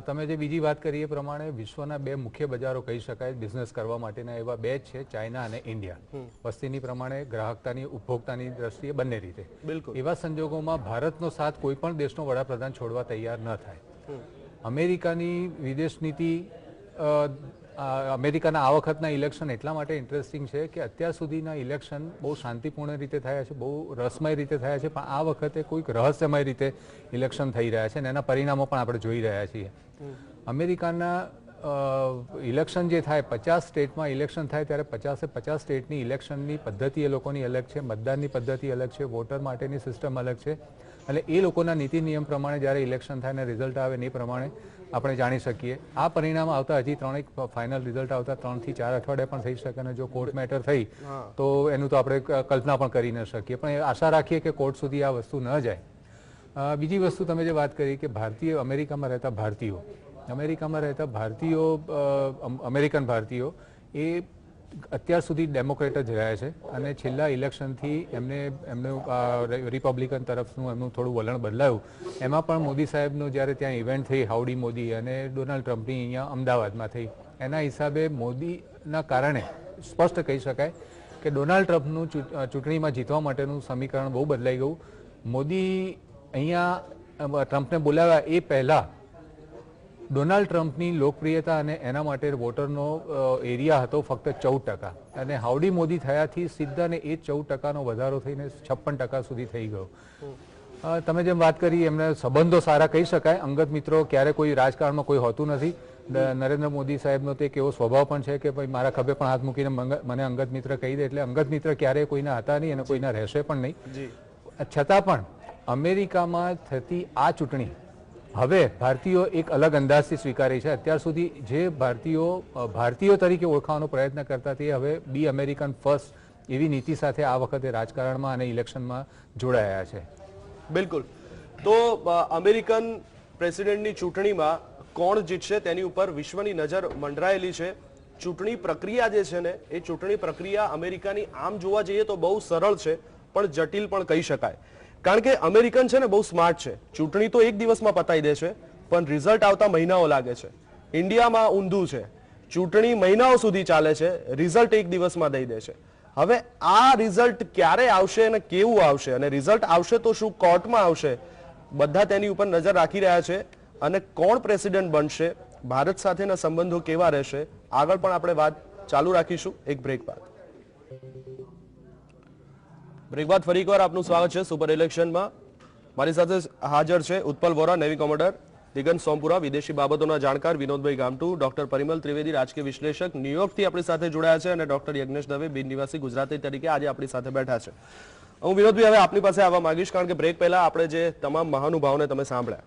તમે જે બીજી વાત કરી એ પ્રમાણે વિશ્વના બે મુખ્ય બજારો કહી શકાય બિઝનેસ કરવા માટેના એવા બે જ છે, ચાઇના અને ઇન્ડિયા. વસ્તીની પ્રમાણે, ગ્રાહકતાની, ઉપભોક્તાની દ્રષ્ટિએ બંને રીતે. એવા સંજોગોમાં ભારતનો સાથ કોઈ પણ દેશનો વડાપ્રધાન છોડવા તૈયાર ન થાય. અમેરિકાની વિદેશ નીતિ, અમેરિકાના આ વખતના ઇલેક્શન એટલા માટે ઇન્ટરેસ્ટિંગ છે કે અત્યાર સુધીના ઇલેક્શન બહુ શાંતિપૂર્ણ રીતે થયા છે, બહુ રસમય રીતે થયા છે, પણ આ વખતે કોઈક રહસ્યમય રીતે ઇલેક્શન થઈ રહ્યા છે અને એના પરિણામો પણ આપણે જોઈ રહ્યા છીએ. અમેરિકાના ઇલેક્શન જે થાય, 50 સ્ટેટમાં ઇલેક્શન થાય ત્યારે 50 સ્ટેટની ઇલેક્શનની પદ્ધતિ એ લોકોની અલગ છે, મતદાનની પદ્ધતિ અલગ છે, વોટર માટેની સિસ્ટમ અલગ છે. અને એ લોકોના નીતિ નિયમ પ્રમાણે જ્યારે ઇલેક્શન થાય અને રિઝલ્ટ આવે એ પ્રમાણે આપણે જાણી શકીએ. આ પરિણામ આવતા હજી 3 ફાઇનલ રિઝલ્ટ આવતા 3 થી 4 અઠવાડિયા પણ થઈ શકે. અને જો કોર્ટ મેટર થઈ તો એનું તો આપણે કલ્પના પણ કરી ન શકીએ. પણ આશા રાખીએ કે કોર્ટ સુધી આ વસ્તુ ન જાય. બીજી વસ્તુ તમે જે વાત કરી કે ભારતીય અમેરિકામાં રહેતા ભારતીયો, અમેરિકન ભારતીયો એ અત્યાર સુધી ડેમોક્રેટ જ રહ્યા છે. અને છેલ્લા ઇલેક્શનથી એમનું રિપબ્લિકન તરફનું એમનું થોડું વલણ બદલાયું. એમાં પણ મોદી સાહેબનું જ્યારે ત્યાં ઇવેન્ટ થઈ હાઉડી મોદી અને ડોનાલ્ડ ટ્રમ્પની અહીંયા અમદાવાદમાં થઈ, એના હિસાબે મોદીના કારણે સ્પષ્ટ કહી શકાય કે ડોનાલ્ડ ટ્રમ્પનું ચૂંટણીમાં જીતવા માટેનું સમીકરણ બહુ બદલાઈ ગયું. મોદી અહીંયા ટ્રમ્પને બોલાવ્યા એ પહેલાં ડોનાલ્ડ ટ્રમ્પની લોકપ્રિયતા અને એના માટે વોટરનો એરિયા હતો ફક્ત 14%. અને હાઉડી મોદી થયાથી સીધા ને એ 14%નો વધારો થઈને 56% સુધી થઈ ગયો. તમે જેમ વાત કરી એમને સંબંધો સારા કહી શકાય. અંગત મિત્રો ક્યારે કોઈ રાજકારણમાં કોઈ હોતું નથી. નરેન્દ્ર મોદી સાહેબનો તો એક એવો સ્વભાવ પણ છે કે ભાઈ મારા ખભે પણ હાથ મૂકીને મને અંગત મિત્ર કહી દે. એટલે અંગત મિત્ર ક્યારેય કોઈના હતા નહીં અને કોઈના રહેશે પણ નહીં. છતાં પણ અમેરિકામાં થતી આ ચૂંટણી હવે ભારતીયો એક અલગ અંદાજથી સ્વીકારે છે. અત્યાર સુધી જે ભારતીયો તરીકે ઓળખાવાનો પ્રયત્ન કરતા તે હવે બી અમેરિકન ફર્સ્ટ એવી નીતિ સાથે આ વખતે રાજકારણમાં અને ઇલેક્શનમાં જોડાયા છે. બિલકુલ. તો અમેરિકન પ્રેસિડેન્ટની ચૂંટણીમાં કોણ જીતશે તેની ઉપર વિશ્વની નજર મંડરાયેલી છે. ચૂંટણી પ્રક્રિયા જે છે ને એ ચૂંટણી પ્રક્રિયા અમેરિકાની આમ જોવા જઈએ તો બહુ સરળ છે પણ જટિલ પણ કહી શકાય. કારણ કે અમેરિકન છે ને બહુ સ્માર્ટ છે. ચૂંટણી તો એક દિવસમાં પતાવી દે છે પણ રિઝલ્ટ આવતા મહિનાઓ લાગે છે. ઇન્ડિયામાં ઊંધું છે, ચૂંટણી મહિનાઓ સુધી ચાલે છે, રિઝલ્ટ એક દિવસમાં દઈ દે છે. હવે આ રિઝલ્ટ ક્યારે આવશે અને કેવું આવશે, અને રિઝલ્ટ આવશે તો શું કોર્ટમાં આવશે, બધા તેની ઉપર નજર રાખી રહ્યા છે. અને કોણ પ્રેસિડેન્ટ બનશે, ભારત સાથેના સંબંધો કેવા રહેશે, આગળ પણ આપણે વાત ચાલુ રાખીશું એક બ્રેક બાદ. બ્રેક બાદ ફરી એકવાર આપનું સ્વાગત છે સુપર ઇલેક્શનમાં. મારી સાથે હાજર છે ઉત્પલ વોરા, નેવી કોમોડર, દિગંત સોમપુરા, વિદેશી બાબતોના જાણકાર વિનોદભાઈ ગામટુ, ડોક્ટર પરિમલ ત્રિવેદી, રાજકીય વિશ્લેષક, ન્યુયોર્કથી આપણી સાથે જોડાયા છે, અને ડોક્ટર યજ્ઞેશ દવે, બિન નિવાસી ગુજરાતી તરીકે આજે આપણી સાથે બેઠા છે. હું વિનોદભાઈ હવે આપની પાસે આવવા માંગીશ, કારણ કે બ્રેક પહેલા આપણે જે તમામ મહાનુભાવોને તમે સાંભળ્યા,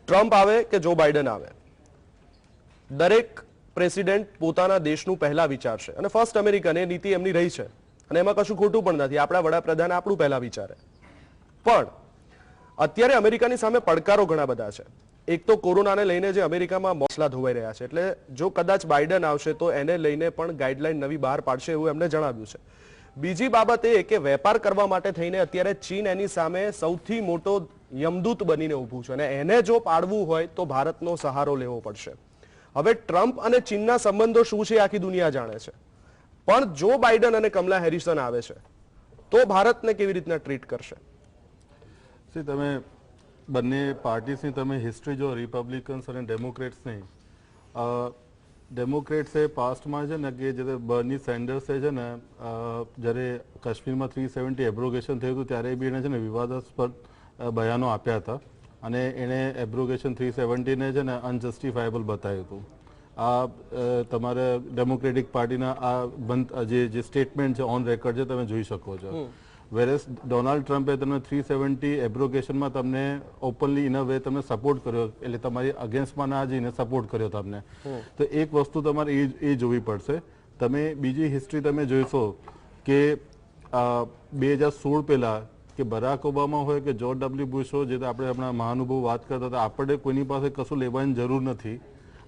ટ્રમ્પ આવે કે જો બાઇડન આવે, દરેક પ્રેસિડેન્ટ પોતાના દેશનું પહેલા વિચારશે, અને ફર્સ્ટ અમેરિકન એ નીતિ એમની રહી છે, અને એમાં કશું ખોટું પણ નથી. આપણા વડાપ્રધાન આપણું પહેલા વિચારે. પણ અત્યારે અમેરિકાની સામે પડકારો ઘણા બધા છે. એક તો કોરોનાને લઈને જે અમેરિકામાં મોસલા ધોવાઈ રહ્યા છે, એટલે જો કદાચ બાઇડન આવશે તો એને લઈને પણ ગાઈડલાઈન નવી બહાર પાડશે એવું એમને જણાવ્યું છે. બીજી બાબત એ કે વેપાર કરવા માટે થઈને અત્યારે ચીન એની સામે સૌથી મોટો યમદૂત બનીને ઊભું છે, અને એને જો પાડવું હોય તો ભારતનો સહારો લેવો પડશે. હવે ટ્રમ્પ અને ચીનના સંબંધો શું છે આખી દુનિયા જાણે છે, પણ જો બાઇડન અને કમલા હેરિસન આવે છે તો ભારતને કેવી રીતના ટ્રીટ કરશે? તમે બંને પાર્ટીસની તમે હિસ્ટ્રી જો રિપબ્લિકન્સ અને ડેમોક્રેટ્સની, ડેમોક્રેટ્સે પાસ્ટમાં છે ને કે જ્યારે બર્ની સેન્ડર્સે છે ને જ્યારે કાશ્મીરમાં 370 એબ્રોગેશન થયું હતું ત્યારે બી એને છે ને વિવાદાસ્પદ બયાનો આપ્યા હતા, અને એણે એબ્રોગેશન 370ને છે ને અનજસ્ટિફાયેબલ બતાવ્યું હતું. આ તમારે ડેમોક્રેટિક પાર્ટીના આ જે સ્ટેટમેન્ટ છે ઓન રેકોર્ડ છે, તમે જોઈ શકો છો. વેરેસ ડોનાલ્ડ ટ્રમ્પે તમને 370 એબ્રોગેશનમાં તમને ઓપનલી ઇન અ વે તમને સપોર્ટ કર્યો, એટલે તમારી અગેન્સ્ટમાં ના જઈને સપોર્ટ કર્યો તમને. તો એક વસ્તુ તમારે એ જોવી પડશે. તમે બીજી હિસ્ટ્રી તમે જોઈશો કે 2016 પહેલા કે બરાક ઓબામા હોય કે જોર્જ ડબલ્યુ બુશ હોય, જે આપણે હમણાં મહાનુભાવ વાત કરતા હતા, આપણે કોઈની પાસે કશું લેવાની જરૂર નથી.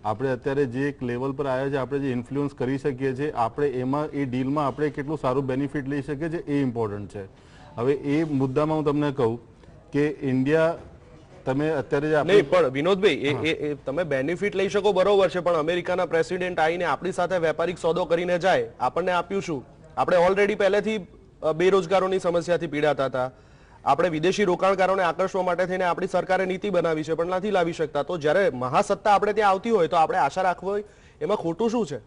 આપણે અત્યારે જે એક લેવલ પર આવ્યા છે, આપણે જે ઇન્ફ્લુઅન્સ કરી શકીએ છીએ, આપણે એમાં એ ડીલમાં આપણે કેટલું સારું બેનિફિટ લઈ શકીએ છીએ એ ઇમ્પોર્ટન્ટ છે. હવે એ મુદ્દામાં હું તમને કહું કે ઇન્ડિયા તમે અત્યારે નહીં, પણ વિનોદભાઈ તમે બેનિફિટ લઈ શકો બરોબર છે, પણ અમેરિકાના પ્રેસિડેન્ટ આવીને આપણી સાથે વેપારિક સોદો કરીને જાય, આપણને આપ્યું શું? આપણે ઓલરેડી પહેલેથી બેરોજગારોની સમસ્યાથી પીડાતા હતા. આપણે વિદેશી રોકાણકારોને આકર્ષવા માટે થઈને આપણી સરકારે નીતિ બનાવી છે પણ નથી લાવી શકતા. તો જ્યારે મહાસત્તા આપણે ત્યાં આવતી હોય તો આપણે આશા રાખવી હોય, એમાં ખોટું શું છે?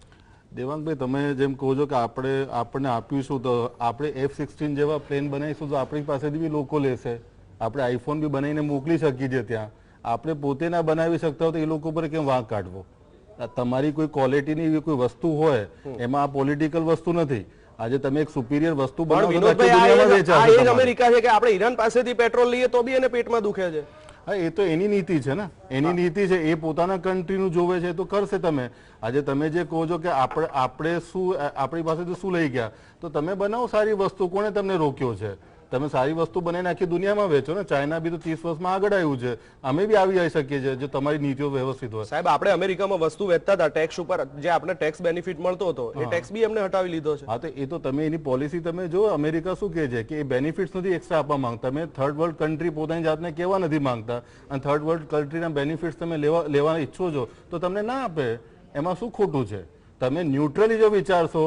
દેવાંગભાઈ, તમે જેમ કહો છો કે આપણને આપ્યું તો આપણે F-16 જેવા પ્લેન બનાવીશું તો આપણી પાસેથી બી લોકો લેશે. આપણે આઈફોન બી બનાવીને મોકલી શકીએ છીએ ત્યાં. આપણે પોતે ના બનાવી શકતા હોય તો એ લોકો પર કેમ વાંક કાઢવો? તમારી કોઈ ક્વોલિટીની એવી કોઈ વસ્તુ હોય, એમાં આ પોલિટિકલ વસ્તુ નથી. આજે તમે એક સુપીરિયર વસ્તુ બનાવો, અમેરિકા છે કે આપણે ઈરાન પાસેથી પેટ્રોલ લઈએ તો બી એને પેટમાં દુખે છે. હા, એ તો એની નીતિ છે ને, એની નીતિ છે, એ પોતાના કન્ટ્રીનું જોવે છે તો કરશે. તમે આજે તમે જે કહો છો કે આપણે શું આપણી પાસેથી શું લઈ ગયા, તો તમે બનાવો સારી વસ્તુ. કોને તમને રોક્યો છે? તમે સારી વસ્તુ બનાવીને આખી દુનિયામાં વેચો ને. ચાઇના બી તો 30 વર્ષમાં આગળ આવ્યું છે, અમે બી આવી જઈ શકીએ છીએ જો તમારી નીતિઓ વ્યવસ્થિત હોય. સાહેબ, આપણે અમેરિકામાં વસ્તુ વેચતા હતા, ટેક્સ ઉપર જે આપણે ટેક્સ બેનિફિટ મળતો હતો એ ટેક્સ બી એમને હટાવી લીધો છે. હા, તો એ તો તમે એની પોલિસી તમે જો. અમેરિકા શું કહે છે કે એ બેનિફિટ્સ નથી એક્સ્ટ્રા આપવા માંગતા. તમે થર્ડ વર્લ્ડ કન્ટ્રી પોતાની જાતને કહેવા નથી માંગતા, અને થર્ડ વર્લ્ડ કન્ટ્રીના બેનિફિટ્સ તમે લેવા ઈચ્છો છો તો તમને ના આપે. એમાં શું ખોટું છે? તમે ન્યુટ્રલી જો વિચારશો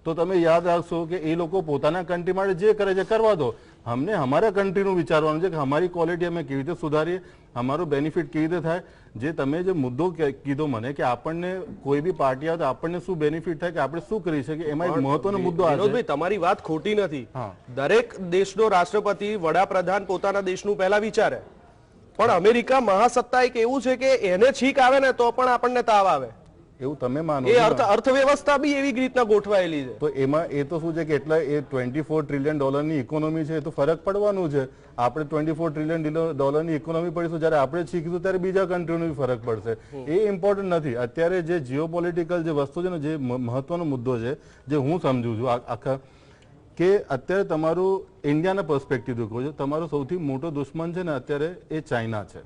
તો તમે યાદ રાખશો કે એ લોકો પોતાના કન્ટ્રી માટે જે કરે છે કરવા દો. અમને અમારા કન્ટ્રીનું વિચારવાનું છે કે અમારી ક્વોલિટી અમે કેવી રીતે સુધારીએ, અમારું બેનિફિટ કેવી રીતે થાય. જે તમે જે મુદ્દો કીધો મને કે આપણને કોઈ બી પાર્ટી આવે તો આપણને શું બેનિફિટ થાય કે આપણે શું કરી શકીએ, એમાં એક મહત્વનો મુદ્દો આવે છે. તમારી વાત ખોટી નથી. દરેક દેશનો રાષ્ટ્રપતિ વડાપ્રધાન પોતાના દેશનું પહેલા વિચારે, પણ અમેરિકા મહાસત્તા એક એવું છે કે એને છીક આવે ને તો પણ આપણને તાવ આવે. એવું તમે માનો એ છો? અર્થવ્યવસ્થા બી એવી રીતના ગોઠવાયેલી છે. તો એમાં એ તો શું છે કે એટલા એ $24 ટ્રિલિયન ઇકોનોમી છે, એ તો ફરક પડવાનું છે. આપણે $24 ટ્રિલિયન ઇકોનોમી પડીશું, જ્યારે આપણે શીખીશું ત્યારે બીજા કન્ટ્રીનો ફરક પડશે. એ ઇમ્પોર્ટન્ટ નથી. અત્યારે જે જીઓપોલિટિકલ જે વસ્તુ છે ને, જે મહત્વનો મુદ્દો છે, જે હું સમજુ છું આખા, કે અત્યારે તમારું ઇન્ડિયાના પર્સપેક્ટિવથી કહું છું, તમારો સૌથી મોટો દુશ્મન છે ને અત્યારે એ ચાઇના છે.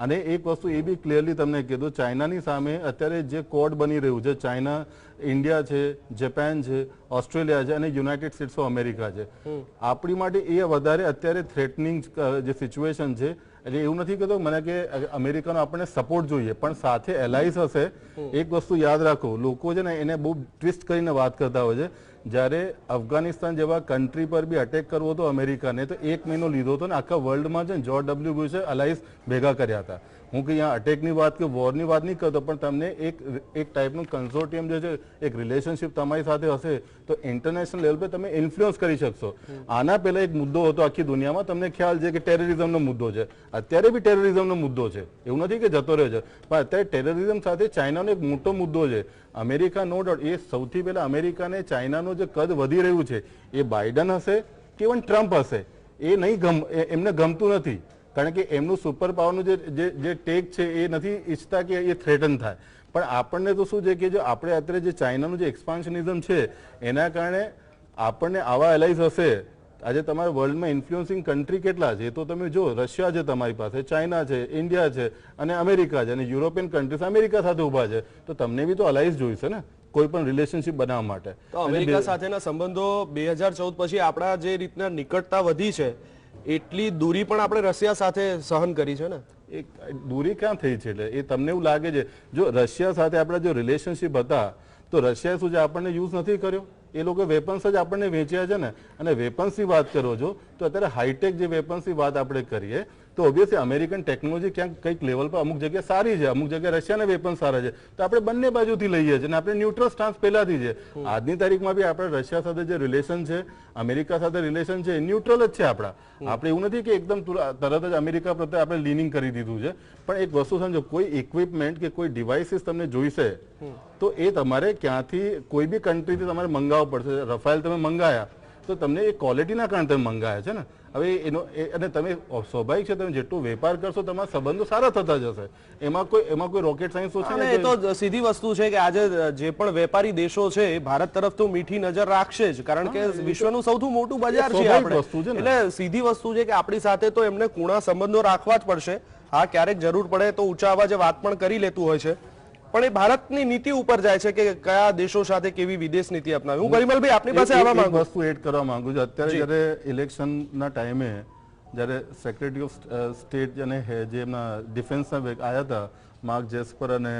અને એક વસ્તુ એ બી ક્લિયરલી તમને કીધું, ચાઇનાની સામે અત્યારે જે કોડ બની રહ્યું છે, ચાઇના, ઇન્ડિયા છે, જાપાન છે, ઓસ્ટ્રેલિયા છે અને યુનાઇટેડ સ્ટેટ્સ ઓફ અમેરિકા છે, આપણી માટે એ વધારે અત્યારે થ્રેટનિંગ જે સિચ્યુએશન છે. એટલે એવું નથી કહેતો મને કે અમેરિકાનો આપણને સપોર્ટ જોઈએ, પણ સાથે એલાઇઝ હશે. એક વસ્તુ યાદ રાખો, લોકો છે ને એને બહુ ટ્વિસ્ટ કરીને વાત કરતા હોય છે. જ્યારે અફઘાનિસ્તાન જેવા કન્ટ્રી પર બી અટેક કરવો હતો અમેરિકાને, તો 1 મહિનો લીધો હતો ને આખા વર્લ્ડમાં છે ને જ્યોર્જ ડબલ્યુ બુશે અલાઇઝ ભેગા કર્યા હતા. હું કે અહીંયા અટેકની વાત કે વોરની વાત નહીં કરતો, પણ તમને એક ટાઈપનું કન્સોર્ટિયમ જે છે, એક રિલેશનશિપ તમારી સાથે હશે તો ઇન્ટરનેશનલ લેવલ પર તમે ઇન્ફ્લુઅન્સ કરી શકશો. આના પહેલા એક મુદ્દો હતો આખી દુનિયામાં, તમને ખ્યાલ છે કે ટેરરિઝમનો મુદ્દો છે. અત્યારે બી ટેરરિઝમનો મુદ્દો છે, એવું નથી કે જતો રહ્યો છે, પણ અત્યારે ટેરરિઝમ સાથે ચાઇનાનો એક મોટો મુદ્દો છે. અમેરિકા નો ડાઉટ, એ સૌથી પહેલા અમેરિકાને ચાઇનાનો જે કદ વધી રહ્યું છે, એ બાઇડન હશે કે ઇવન ટ્રમ્પ હશે, એ નહીં એમને ગમતું નથી. કારણ કે એમનું સુપર પાવરનું જે ટેક છે એ નથી ઈચ્છતા કે એ થ્રેટન થાય. પણ આપણને તો શું છે કે જો આપણે અત્યારે જે ચાઇનાનું જે એક્સપાન્શનિઝમ છે એના કારણે આપણને આવા એલાઇઝ હશે. આજે તમારા વર્લ્ડમાં ઇન્ફ્લુઅન્સિંગ કન્ટ્રી કેટલા છે તો તમે જો, રશિયા છે તમારી પાસે, ચાઇના છે, ઇન્ડિયા છે અને અમેરિકા છે, અને યુરોપિયન કન્ટ્રીઝ અમેરિકા સાથે ઊભા છે. તો તમને બી તો અલાઇઝ જોઈશે ને કોઈ પણ રિલેશનશિપ બનાવવા માટે. તો અમેરિકા સાથેના સંબંધો 2014 પછી આપણા જે રીતના નિકટતા વધી છે, એટલી દૂરી પણ આપણે રશિયા સાથે સહન કરી છે ને. એક દૂરી ક્યાં થઈ છે? એટલે એ તમને એવું લાગે છે, જો રશિયા સાથે આપણા જો રિલેશનશિપ હતા તો રશિયાએ શું છે આપણને યુઝ નથી કર્યો? એ લોકો વેપન્સ જ આપણને વેચ્યા છે ને. અને વેપન્સની વાત કરો છો તો અત્યારે હાઈટેક જે વેપન્સની વાત આપણે કરીએ તો ઓબ્વિયસલી અમેરિકન ટેકનોલોજી ક્યાંક કંઈક લેવલ પર અમુક જગ્યાએ સારી છે, અમુક જગ્યાએ રશિયાના વેપન સારા છે. તો આપણે બંને બાજુથી લઈએ છીએ અને આપણે ન્યુટ્રલ સ્ટાન્સ પહેલાથી છે. આજની તારીખમાં બી આપણે રશિયા સાથે જે રિલેશન છે, અમેરિકા સાથે રિલેશન છે, ન્યુટ્રલ જ છે આપણા. આપણે એવું નથી કે એકદમ તરત જ અમેરિકા પ્રત્યે આપણે લીનિંગ કરી દીધું છે. પણ એક વસ્તુ સમજો, કોઈ ઇક્વિપમેન્ટ કે કોઈ ડિવાઇસીસ તમને જોઈશે તો એ તમારે ક્યાંથી કોઈ બી કન્ટ્રીથી તમારે મંગાવવું પડશે. રફાયેલ તમે મંગાયા તો તમને એ ક્વોલિટીના કારણે તમે મંગાયા છે ને. હવે એનો અને તમે સ્વાભાવિક છે, તમે જેટલો વેપાર કરશો તમારા સંબંધો સારા થતા જશે. એમાં કોઈ રોકેટ સાયન્સ તો છે. એ તો સીધી વસ્તુ છે કે આજે જે પણ વેપારી દેશો છે એ ભારત તરફ તો મીઠી નજર રાખશે જ, કારણ કે વિશ્વનું સૌથી મોટું બજાર છે આપણે. એટલે સીધી વસ્તુ છે કે આપણી સાથે તો એમને કુણા સંબંધો રાખવા જ પડશે. હા, ક્યારેક જરૂર પડે તો ઊંચા અવાજે વાત પણ કરી લેતું હોય છે, પણ એ ભારતની નીતિ ઉપર જાય છે કે કયા દેશો સાથે કેવી વિદેશ નીતિ અપનાવી. હું પરિમલભાઈ આપની પાસે આવવા માંગુ વસ્તુ એડ કરવા માંગુ છું. અત્યારે જ્યારે ઇલેક્શનના ટાઈમે જ્યારે સેક્રેટરી ઓફ સ્ટેટ અને જે એમના ડિફેન્સના આવ્યા હતા, માર્ક જેસ્પર અને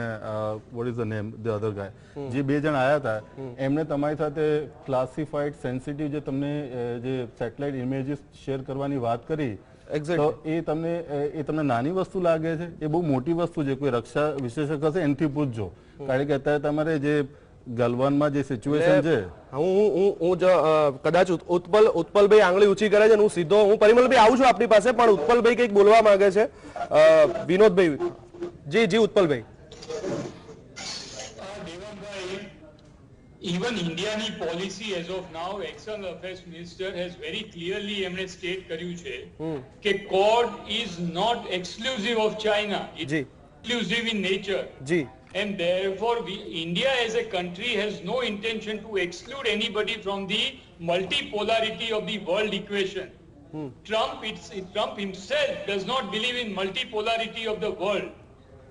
what is the name the other guy, જે 2 જણ આવ્યા હતા, એમને તમારી સાથે ક્લાસિફાઈડ સેન્સિટિવ જે તમને જે સેટેલાઇટ ઇમેજીસ શેર કરવાની વાત કરી, તો એ તમને નાની વસ્તુ લાગે છે? એ બહુ મોટી વસ્તુ છે. કોઈ રક્ષા વિશેષક હશે એનાથી પૂછજો. કારણ કે અત્યારે તમારે જે ગલવાનમાં જે સિચ્યુએશન છે, હું કદાચ ઉત્પલભાઈ આંગળી ઊંચી કરે છે, હું સીધો હું પરિમલભાઈ આવું છું આપની પાસે, પણ ઉત્પલભાઈ કંઈક બોલવા માંગે છે. વિનોદભાઈ, જી ઉત્પલભાઈ. Even India's policy as of now, External Affairs Minister has very clearly state કર્યું છે કે Quad is not exclusive of China. It's exclusive in nature. And therefore, India as a country has no intention to exclude anybody from the multipolarity of the world equation. Trump himself does not believe in multipolarity of the world.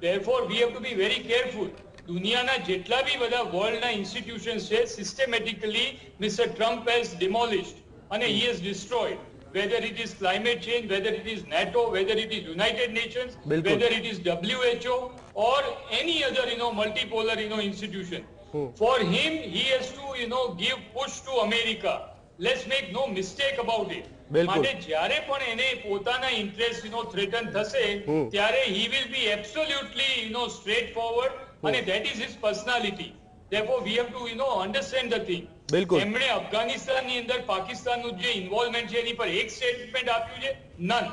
Therefore, we have to be very careful. દુનિયાના જેટલા બી બધા વર્લ્ડના institutions છે, systematically mister Trump has demolished અને he has destroyed. whether it is climate change, whether it is NATO, whether it is United Nations, whether it is WHO or any other multipolar institution. For him, he has to give push to America. Let's make no mistake about it. માટે જ્યારે પણ એને પોતાના interest થ્રેટન થશે ત્યારે he will be absolutely straight forward અને that is his personality. Therefore we have to understand the thing. એમણે અફઘાનિસ્તાનની અંદર પાકિસ્તાનનું જે ઇન્વોલ્વમેન્ટ છે એની પર એક સ્ટેટમેન્ટ આપ્યું છે? નન.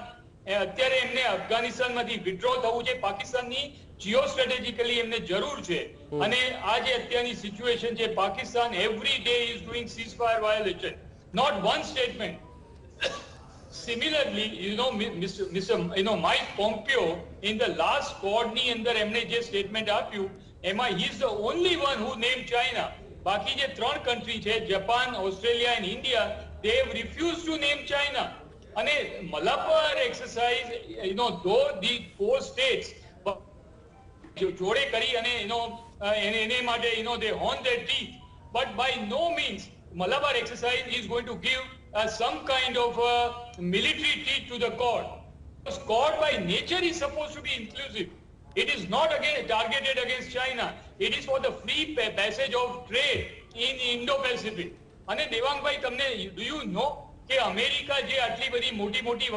અત્યારે એમને અફઘાનિસ્તાનમાંથી વિથડ્રો થવું છે, પાકિસ્તાનની જીઓ સ્ટ્રેટેજિકલી એમને જરૂર છે, અને આ જે અત્યારની સિચ્યુએશન છે, Pakistan every day is doing ceasefire violation, not one statement. Similarly, Mike Pompeo in the last Quad ની અંદર એમને જે સ્ટેટમેન્ટ આપ્યું એમાં he is the only one who named China. બાકી જે 3 કન્ટ્રી છે, Japan, Australia and India, they have refused to name China. અને Malabar exercise though the 4 states જોડે કરી અને એને માટે they honed their teeth, but by no means Malabar exercise is going to give some kind of military teeth to the Quad. Because Quad by nature is supposed to be inclusive. It is not targeted against China. It is for the free passage of trade in Indo-Pacific. અને દેવાંગભાઈ, તમને do you know કે America જે આટલી બધી મોટી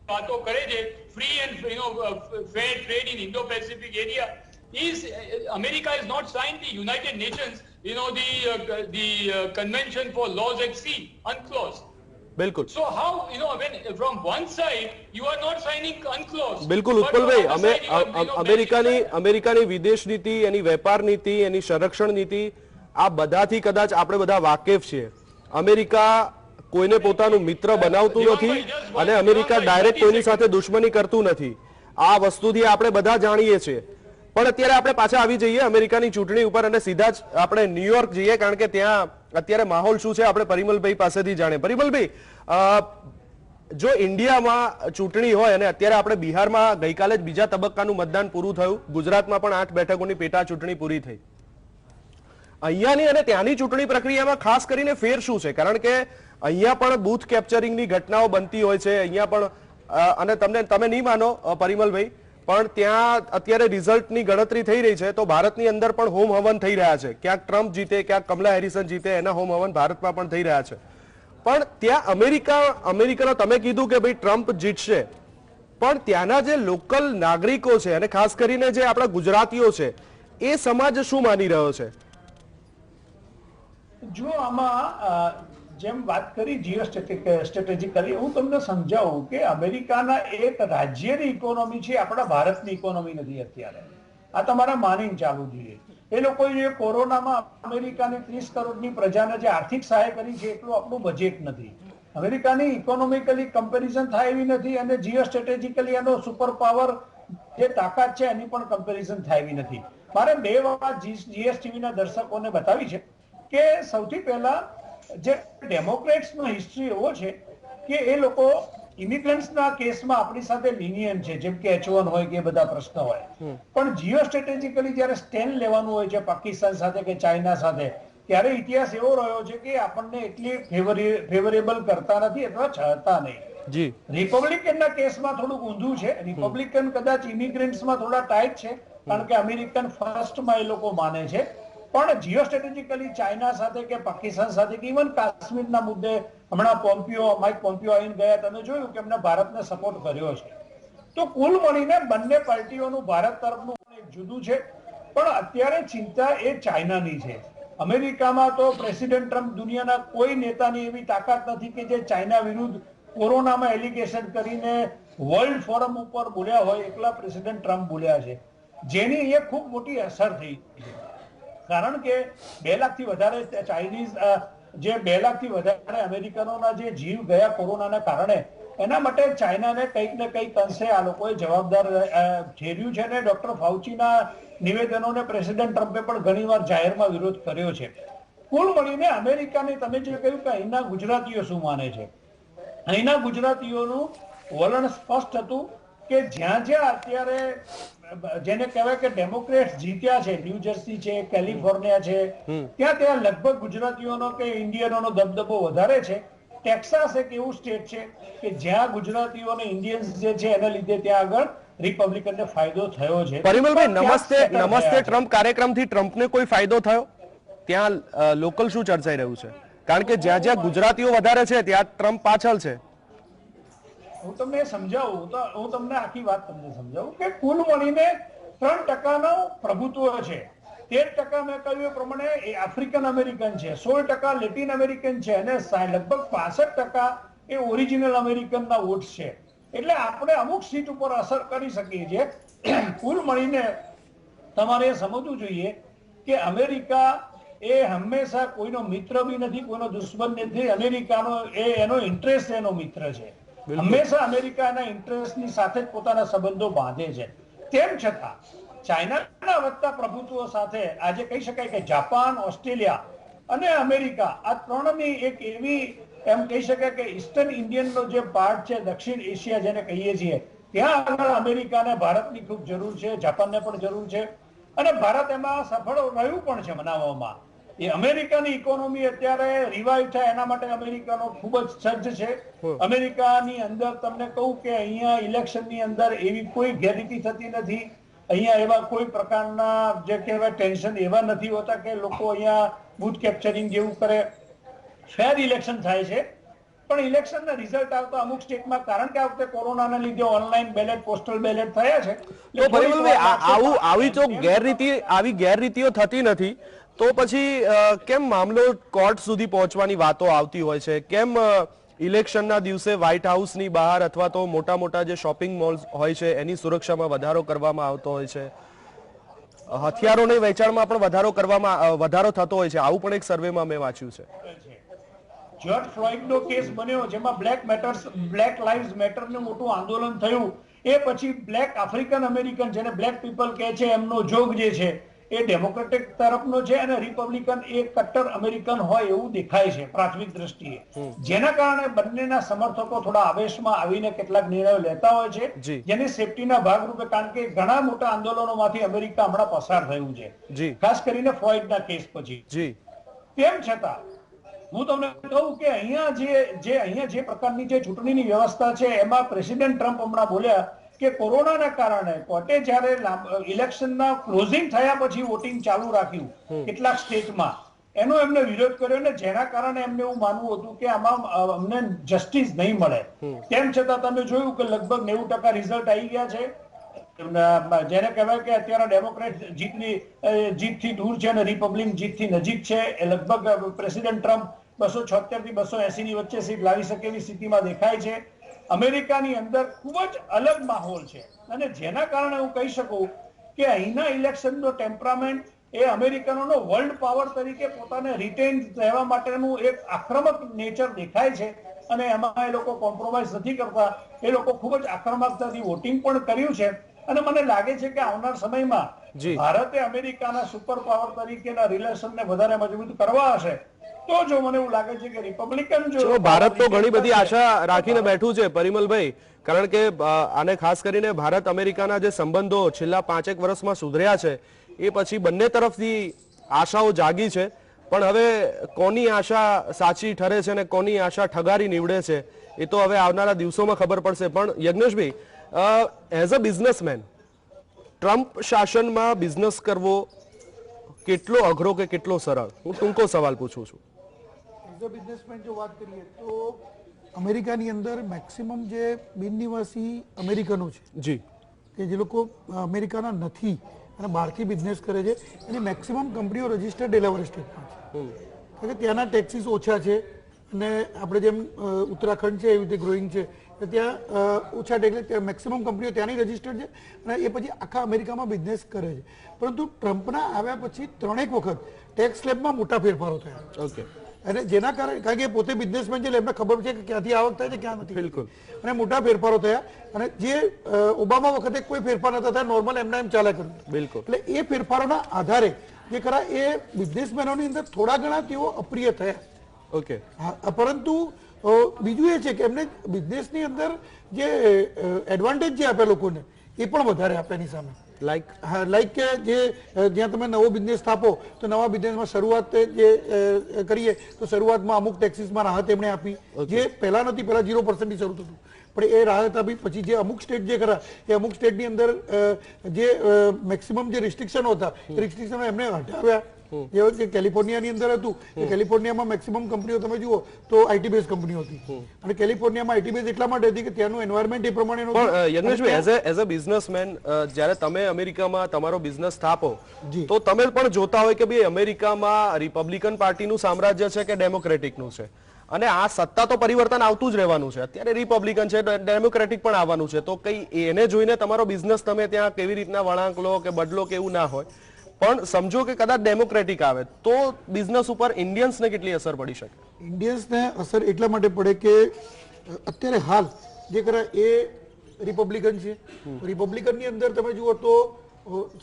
વાતો કરે છે, free and fair trade in Indo-Pacific area, America has not signed the United Nations, the Convention for Laws at Sea, UNCLOS. બિલકુલ. So how, when from one side you are not signing UNCLOS. બિલકુલ ઉત્પલભાઈ, અમેરિકાની વિદેશ નીતિ, એની વેપાર નીતિ, એની સંરક્ષણ નીતિ, આ બધાથી કદાચ આપણે બધા વાકેફ છીએ. અમેરિકા કોઈને પોતાનું મિત્ર બનાવતું નથી અને અમેરિકા ડાયરેક્ટ કોઈની સાથે દુશ્મની કરતું નથી. આ વસ્તુથી આપણે બધા જાણીએ છીએ. પણ અત્યારે આપણે પાછા આવી જઈએ અમેરિકાની ચૂંટણી ઉપર અને સીધા જ આપણે ન્યુયોર્ક જઈએ, કારણ કે ત્યાં અત્યારે માહોલ શું છે આપણે પરિમલભાઈ પાસેથી જાણીએ. પરિમલભાઈ, જો ઇન્ડિયામાં ચૂંટણી હોય અને અત્યારે આપણે બિહારમાં ગઈકાલે જ બીજા તબક્કાનું મતદાન પૂરું થયું, ગુજરાતમાં પણ 8 બેઠકોની પેટા ચૂંટણી પૂરી થઈ. અહીંયાની અને ત્યાંની ચૂંટણી પ્રક્રિયામાં ખાસ કરીને ફેર શું છે? કારણ કે અહીંયા પણ બૂથ કેપ્ચરિંગની ઘટનાઓ બનતી હોય છે અહીંયા પણ, અને તમે નહીં માનો પરિમલભાઈ, પણ ત્યાં અત્યારે રિઝલ્ટની ગણતરી થઈ રહી છે તો ભારતની અંદર પણ હોમ હવન થઈ રહ્યા છે. ક્યાંક ટ્રમ્પ જીતે, ક્યાંક કમલા હેરિસન જીતે, એના હોમ હવન ભારતમાં પણ થઈ રહ્યા છે. પણ ત્યાં અમેરિકાનો તમે કીધું કે ભાઈ ટ્રમ્પ જીતશે, પણ ત્યાંના જે લોકલ નાગરિકો છે અને ખાસ કરીને જે આપણા ગુજરાતીઓ છે એ સમાજ શું માની રહ્યો છે? જો આમાં જેમ વાત કરી જીઓ સ્ટ્રેટેજિકલી, હું તમને સમજાવું કે અમેરિકાના એક રાજ્યની ઇકોનોમી છે, આપણા ભારતની ઇકોનોમી નથી અત્યારે. આ તમારે માનીને ચાલવું જોઈએ. એ લોકોએ જે કોરોનામાં અમેરિકાની 30 કરોડની પ્રજાને જે આર્થિક સહાય કરી છે એટલું આપણું બજેટ નથી. અમેરિકાની ઇકોનોમિકલી કમ્પેરિઝન થાય એવી નથી, અને જીઓ સ્ટ્રેટેજિકલી એનો સુપર પાવર જે તાકાત છે એની પણ કમ્પેરિઝન થાય એવી નથી. મારે 2 વાત જીએસટીવીના દર્શકોને બતાવી છે કે સૌથી પહેલા જે ડેમોક્રેટ્સનો હિસ્ટ્રી એવો છે કે એ લોકો ઇમિગ્રન્ટ્સના કેસમાં આપણી સાથે લિનિયન છે, જેમ કે H1 હોય કે બધા પ્રશ્ન હોય, પણ જીઓ સ્ટ્રેટેજિકલી જ્યારે સ્ટેન્ડ લેવાનું હોય છે પાકિસ્તાન સાથે કે ચાઇના સાથે, ત્યારે ઇતિહાસ એવો રહ્યો છે કે આપણને એટલી ફેવરેબલ કરતા નથી અથવા ચાહતા નહીં. રિપબ્લિકનના કેસમાં થોડુંક ઊંધું છે. રિપબ્લિકન કદાચ ઇમિગ્રન્ટ્સમાં થોડા ટાઈટ છે, કારણ કે અમેરિકન ફર્સ્ટમાં એ લોકો માને છે. પણ જીઓ સ્ટ્રેટેજિકલી ચાઇના સાથે કે પાકિસ્તાન સાથે કે ઇવન કાશ્મીરના મુદ્દે હમણાં માઇક પોમ્પિયો આવીને ગયા, તમે જોયું કે એમને ભારતને સપોર્ટ કર્યો છે. તો કુલ મળીને બંને પાર્ટીઓનું ભારત તરફનું એક જુદું છે, પણ અત્યારે ચિંતા એ ચાઇનાની છે. અમેરિકામાં તો પ્રેસિડેન્ટ ટ્રમ્પ દુનિયાના કોઈ નેતાની એવી તાકાત નથી કે જે ચાઇના વિરુદ્ધ કોરોનામાં એલિગેશન કરીને વર્લ્ડ ફોરમ ઉપર બોલ્યા હોય, એકલા પ્રેસિડેન્ટ ટ્રમ્પ બોલ્યા છે, જેની એ ખૂબ મોટી અસર થઈ છે. કારણ કે 2 લાખથી વધારે ચાઇનીઝ, જે 2 લાખથી વધારે અમેરિકનોના જે જીવ ગયા કોરોનાના કારણે, એના માટે ચાઇનાને કંઈક ને કંઈક અંશે આ લોકોએ જવાબદાર ઠેર્યું છે. અને ડોક્ટર ફાઉચીના નિવેદનોને પ્રેસિડેન્ટ ટ્રમ્પે પણ ઘણીવાર જાહેરમાં વિરોધ કર્યો છે. કુલ મળીને અમેરિકાને તમે જે કહ્યું કે અહીંના ગુજરાતીઓ શું માને છે, અહીંના ગુજરાતીઓનું વલણ સ્પષ્ટ હતું કે જ્યાં જ્યાં અત્યારે જેને કહેવાય કે ડેમોક્રેટ્સ જીત્યા છે, ન્યૂ જર્સી છે, કેલિફોર્નિયા છે, ત્યાં લગભગ ગુજરાતીઓનો કે ઇન્ડિયનોનો દબદબો વધારે છે. ટેક્સાસ એક એવું સ્ટેટ છે કે જ્યાં ગુજરાતીઓ અને ઇન્ડિયન્સ જે છે એના લીધે ત્યાં આગળ રિપબ્લિકનને ફાયદો થયો છે. પરિમલભાઈ, નમસ્તે ટ્રમ્પ કાર્યક્રમથી ટ્રમ્પને કોઈ ફાયદો થયો? ત્યાં લોકલ શું ચર્ચાઈ રહ્યું છે? કારણ કે જ્યાં જ્યાં ગુજરાતીઓ વધારે છે ત્યાં ટ્રમ્પ પાછળ છે. હું તમને સમજાવું તો હું તમને આખી વાત તમને સમજાવું કે કુલ મળીને 3% પ્રભુત્વ છે. 13% મેં કહ્યું એ પ્રમાણે એ આફ્રિકન અમેરિકન છે, 16% લેટિન અમેરિકન છે, અને લગભગ 65% એ ઓરિજિનલ અમેરિકનના વોટ્સ છે. એટલે આપણે અમુક સીટ ઉપર અસર કરી શકીએ છીએ. કુલ મળીને તમારે સમજવું જોઈએ કે અમેરિકા એ હંમેશા કોઈનો મિત્ર બી નથી, કોઈનો દુશ્મન નથી. અમેરિકાનો એનો ઇન્ટરેસ્ટ એનો મિત્ર છે. હંમેશા અમેરિકા એના ઇન્ટરેસ્ટની સાથે જ પોતાના સંબંધો બાંધે છે. તેમ છતાં ચાઇનાના વધતા પ્રભુત્વ સાથે આજે કહી શકાય કે જાપાન, ઓસ્ટ્રેલિયા અને અમેરિકા આ ત્રણની એક એવી એમ કહી શકાય કે ઈસ્ટર્ન ઇન્ડિયનનો જે પાર્ટ છે, દક્ષિણ એશિયા જેને કહીએ છીએ, ત્યાં આગળ અમેરિકાને ભારતની ખૂબ જરૂર છે, જાપાનને પણ જરૂર છે અને ભારત એમાં સફળ રહ્યું પણ છે મનાવવામાં. એ અમેરિકાની ઇકોનોમી અત્યારે રિવાઇવ થાય એના માટે અમેરિકાનો ખૂબ જ સજ્જ છે. અમેરિકાની અંદર તમને કહું કે અહીંયા ઇલેક્શનની અંદર એવી કોઈ ગેરરીતિ થતી નથી. અહીંયા એવા કોઈ પ્રકારના જે કહેવાય ટેન્શન એવા નથી હોતા કે લોકો અહીંયા બૂથ કેપ્ચરિંગ જેવું કરે. ફેર ઇલેક્શન થાય છે, પણ ઇલેક્શનના રિઝલ્ટ આવતા અમુક સ્ટેટમાં, કારણ કે આ વખતે કોરોનાના લીધે ઓનલાઈન બેલેટ, પોસ્ટલ બેલેટ થયા છે. તો પરિમલભાઈ આવી તો આવી ગેરરીતિઓ થતી નથી, તો પછી કેમ મામલો કોર્ટ સુધી પહોંચવાની વાતો આવતી હોય છે? કેમ ઇલેક્શનના દિવસે વ્હાઇટ હાઉસની બહાર અથવા તો મોટા મોટા જે શોપિંગ મોલ્સ હોય છે એની સુરક્ષામાં વધારો કરવામાં આવતો હોય છે? હથિયારોની વેચાણમાં પણ વધારો થતો હોય છે, આવું પણ એક સર્વેમાં મેં વાંચ્યું છે. જ્યોર્જ ફ્લોઇડનો કેસ બન્યો જેમાં બ્લેક લાઇવ્સ મેટરનું મોટું આંદોલન થયું. એ પછી બ્લેક આફ્રિકન અમેરિકન, જેને બ્લેક પીપલ કહે છે, એમનો જોગ જે છે એ ડેમોક્રેટિક તરફનો છે અને રિપબ્લિકન એ કટ્ટર અમેરિકન હોય એવું દેખાય છે પ્રાથમિક દ્રષ્ટિએ. જેના કારણે બંનેના સમર્થકો થોડા આવેશમાં આવીને કેટલાક નિર્ણયો લેતા હોય છે, જેની સેફટીના ભાગરૂપે, કારણ કે ઘણા મોટા આંદોલનોમાંથી અમેરિકા હમણાં પસાર થયું છે, ખાસ કરીને ફ્લોઇડના કેસ પછી. તેમ છતાં હું તમને કહું કે અહીંયા જે પ્રકારની જે ચૂંટણીની વ્યવસ્થા છે એમાં પ્રેસિડેન્ટ ટ્રમ્પ હમણાં બોલ્યા કે કોરોનાના કારણે કોર્ટે જ્યારે ઇલેક્શનના ક્લોઝિંગ થયા પછી વોટિંગ ચાલુ રાખ્યું કેટલાક સ્ટેટમાં, એનો એમને વિરોધ કર્યો ને જેના કારણે એમને એવું માનવું હતું કે આમાં અમને જસ્ટિસ નહીં મળે. તેમ છતાં તમે જોયું કે લગભગ 90% રિઝલ્ટ આવી ગયા છે. જેને કહેવાય કે અત્યારે ડેમોક્રેટ જીતથી દૂર છે અને રિપબ્લિકન જીતથી નજીક છે. એ લગભગ પ્રેસિડેન્ટ ટ્રમ્પ 276 થી 280 ની વચ્ચે સીટ લાવી શકે એવી સ્થિતિમાં દેખાય છે. અમેરિકાની અંદર ખૂબ જ અલગ માહોલ છે અને જેના કારણે હું કહી શકું કે અહીંના ઇલેક્શનનો ટેમ્પરામેન્ટ એ અમેરિકનોનો વર્લ્ડ પાવર તરીકે પોતાને રિટેન રહેવા માટેનું એક આક્રમક નેચર દેખાય છે અને એમાં એ લોકો કોમ્પ્રોમાઇઝ નથી કરતા. એ લોકો ખૂબ જ આક્રમકતાથી વોટિંગ પણ કર્યું છે અને મને લાગે છે કે આવનાર સમયમાં ભારતે અમેરિકાના સુપર પાવર તરીકેના રિલેશનને વધારે મજબૂત કરવા હશે તો જો મને એવું લાગે છે કે રિપબ્લિકન જો ભારત તો ઘણી બધી આશા રાખીને બેઠું છે પરિમલભાઈ, કારણ કે આને ખાસ કરીને ભારત અમેરિકાના જે સંબંધો છેલ્લા 5 વર્ષમાં સુધર્યા છે એ પછી બંને તરફથી આશાઓ જાગી છે, પણ હવે કોની આશા સાચી ઠરે છે અને કોની આશા ઠગારી નીવડે છે એ તો હવે આવનારા દિવસોમાં ખબર પડશે. પણ યજ્ઞેશભાઈ, એઝ અ બિઝનેસમેન, ટ્રમ્પ શાસનમાં બિઝનેસ કરવો કેટલો અઘરો કે કેટલો સરળ? હું ટૂંકો સવાલ પૂછું છું. એઝ અ બિઝનેસમેન જો વાત કરીએ તો અમેરિકાની અંદર મેક્સિમમ જે બિનનિવાસી અમેરિકનો છે જી, કે જે લોકો અમેરિકાના નથી અને બહારથી બિઝનેસ કરે છે, એની મેક્સિમમ કંપનીઓ રજિસ્ટર્ડ ડેલાવેર સ્ટેટમાં છે. કારણ કે ત્યાંના ટેક્સીસ ઓછા છે અને આપણે જેમ ઉત્તરાખંડ છે એવી રીતે ગ્રોઈંગ છે, ત્યાં ઓછા ટેક્સ, મેક્સિમમ કંપનીઓ ત્યાંની રજિસ્ટર્ડ છે અને એ પછી આખા અમેરિકામાં બિઝનેસ કરે છે. પરંતુ ટ્રમ્પના આવ્યા પછી 3 વખત ટેક્સ સ્લેબમાં મોટા ફેરફારો થયા. ઓકે. અને જેના કારણે, કારણ કે પોતે બિઝનેસમેન છે એટલે એમને ખબર છે કે ક્યાંથી આવક થાય છે ક્યાં નથી. બિલકુલ. અને મોટા ફેરફારો થયા અને જે ઓબામા વખતે કોઈ ફેરફાર નતા થયા, નોર્મલ એમના એમ ચાલ્યા કર્યું. બિલકુલ. એટલે એ ફેરફારોના આધારે જે ખરા એ બિઝનેસમેનોની અંદર થોડા ઘણા તેઓ અપ્રિય થયા. ઓકે. પરંતુ બીજું એ છે કે એમને બિઝનેસની અંદર જે એડવાન્ટેજ જે આપ્યા લોકોને એ પણ વધારે આપ્યા એની સામે. લાઈક કે જે જ્યાં તમે નવો બિઝનેસ સ્થાપો તો નવા બિઝનેસમાં શરૂઆત જે કરીએ તો શરૂઆતમાં અમુક ટેક્સીસમાં રાહત એમણે આપી, જે પહેલા નથી, પહેલા 0% શરૂ થતું, પણ એ રાહત આપી. પછી જે અમુક સ્ટેટ જે ખરા એ અમુક સ્ટેટની અંદર જે મેક્સિમમ જે રિસ્ટ્રિક્શનો હતા એ રિસ્ટ્રિક્શનો એમને હટાવ્યા. જેવું કે કેલિફોર્નિયાની અંદર હતું, કેલિફોર્નિયામાં મેક્સિમમ કંપનીઓ તમે જુઓ તો આઈટી બેઝ કંપનીઓ હતી અને કેલિફોર્નિયામાં આઈટી બેઝ એટલા માટે હતી કે ત્યાંનું એન્વાયરમેન્ટ એ પ્રમાણેનું. પણ યજ્ઞેશભાઈ, એઝ અ બિઝનેસમેન, જ્યારે તમે અમેરિકામાં તમારો બિઝનેસ સ્થાપો તો તમે પણ જોતા હોય કે ભાઈ અમેરિકામાં રિપબ્લિકન પાર્ટીનું સામ્રાજ્ય છે કે ડેમોક્રેટિકનું છે. અને આ સત્તા તો પરિવર્તન આવતું જ રહેવાનું છે. અત્યારે રિપબ્લિકન છે, ડેમોક્રેટિક પણ આવવાનું છે, તો કઈ એને જોઈને તમારો બિઝનેસ તમે ત્યાં કેવી રીતના વળાંક લો કે બદલો કે એવું ના હોય. પણ સમજો કે કદાચ ડેમોક્રેટિક આવે તો બિઝનેસ ઉપર ઇન્ડિયન્સને કેટલી અસર પડી શકે? ઇન્ડિયન્સને અસર એટલા માટે પડે કે અત્યારે હાલ જે ખરા એ રિપબ્લિકન છે. રિપબ્લિકનની અંદર તમે જુઓ તો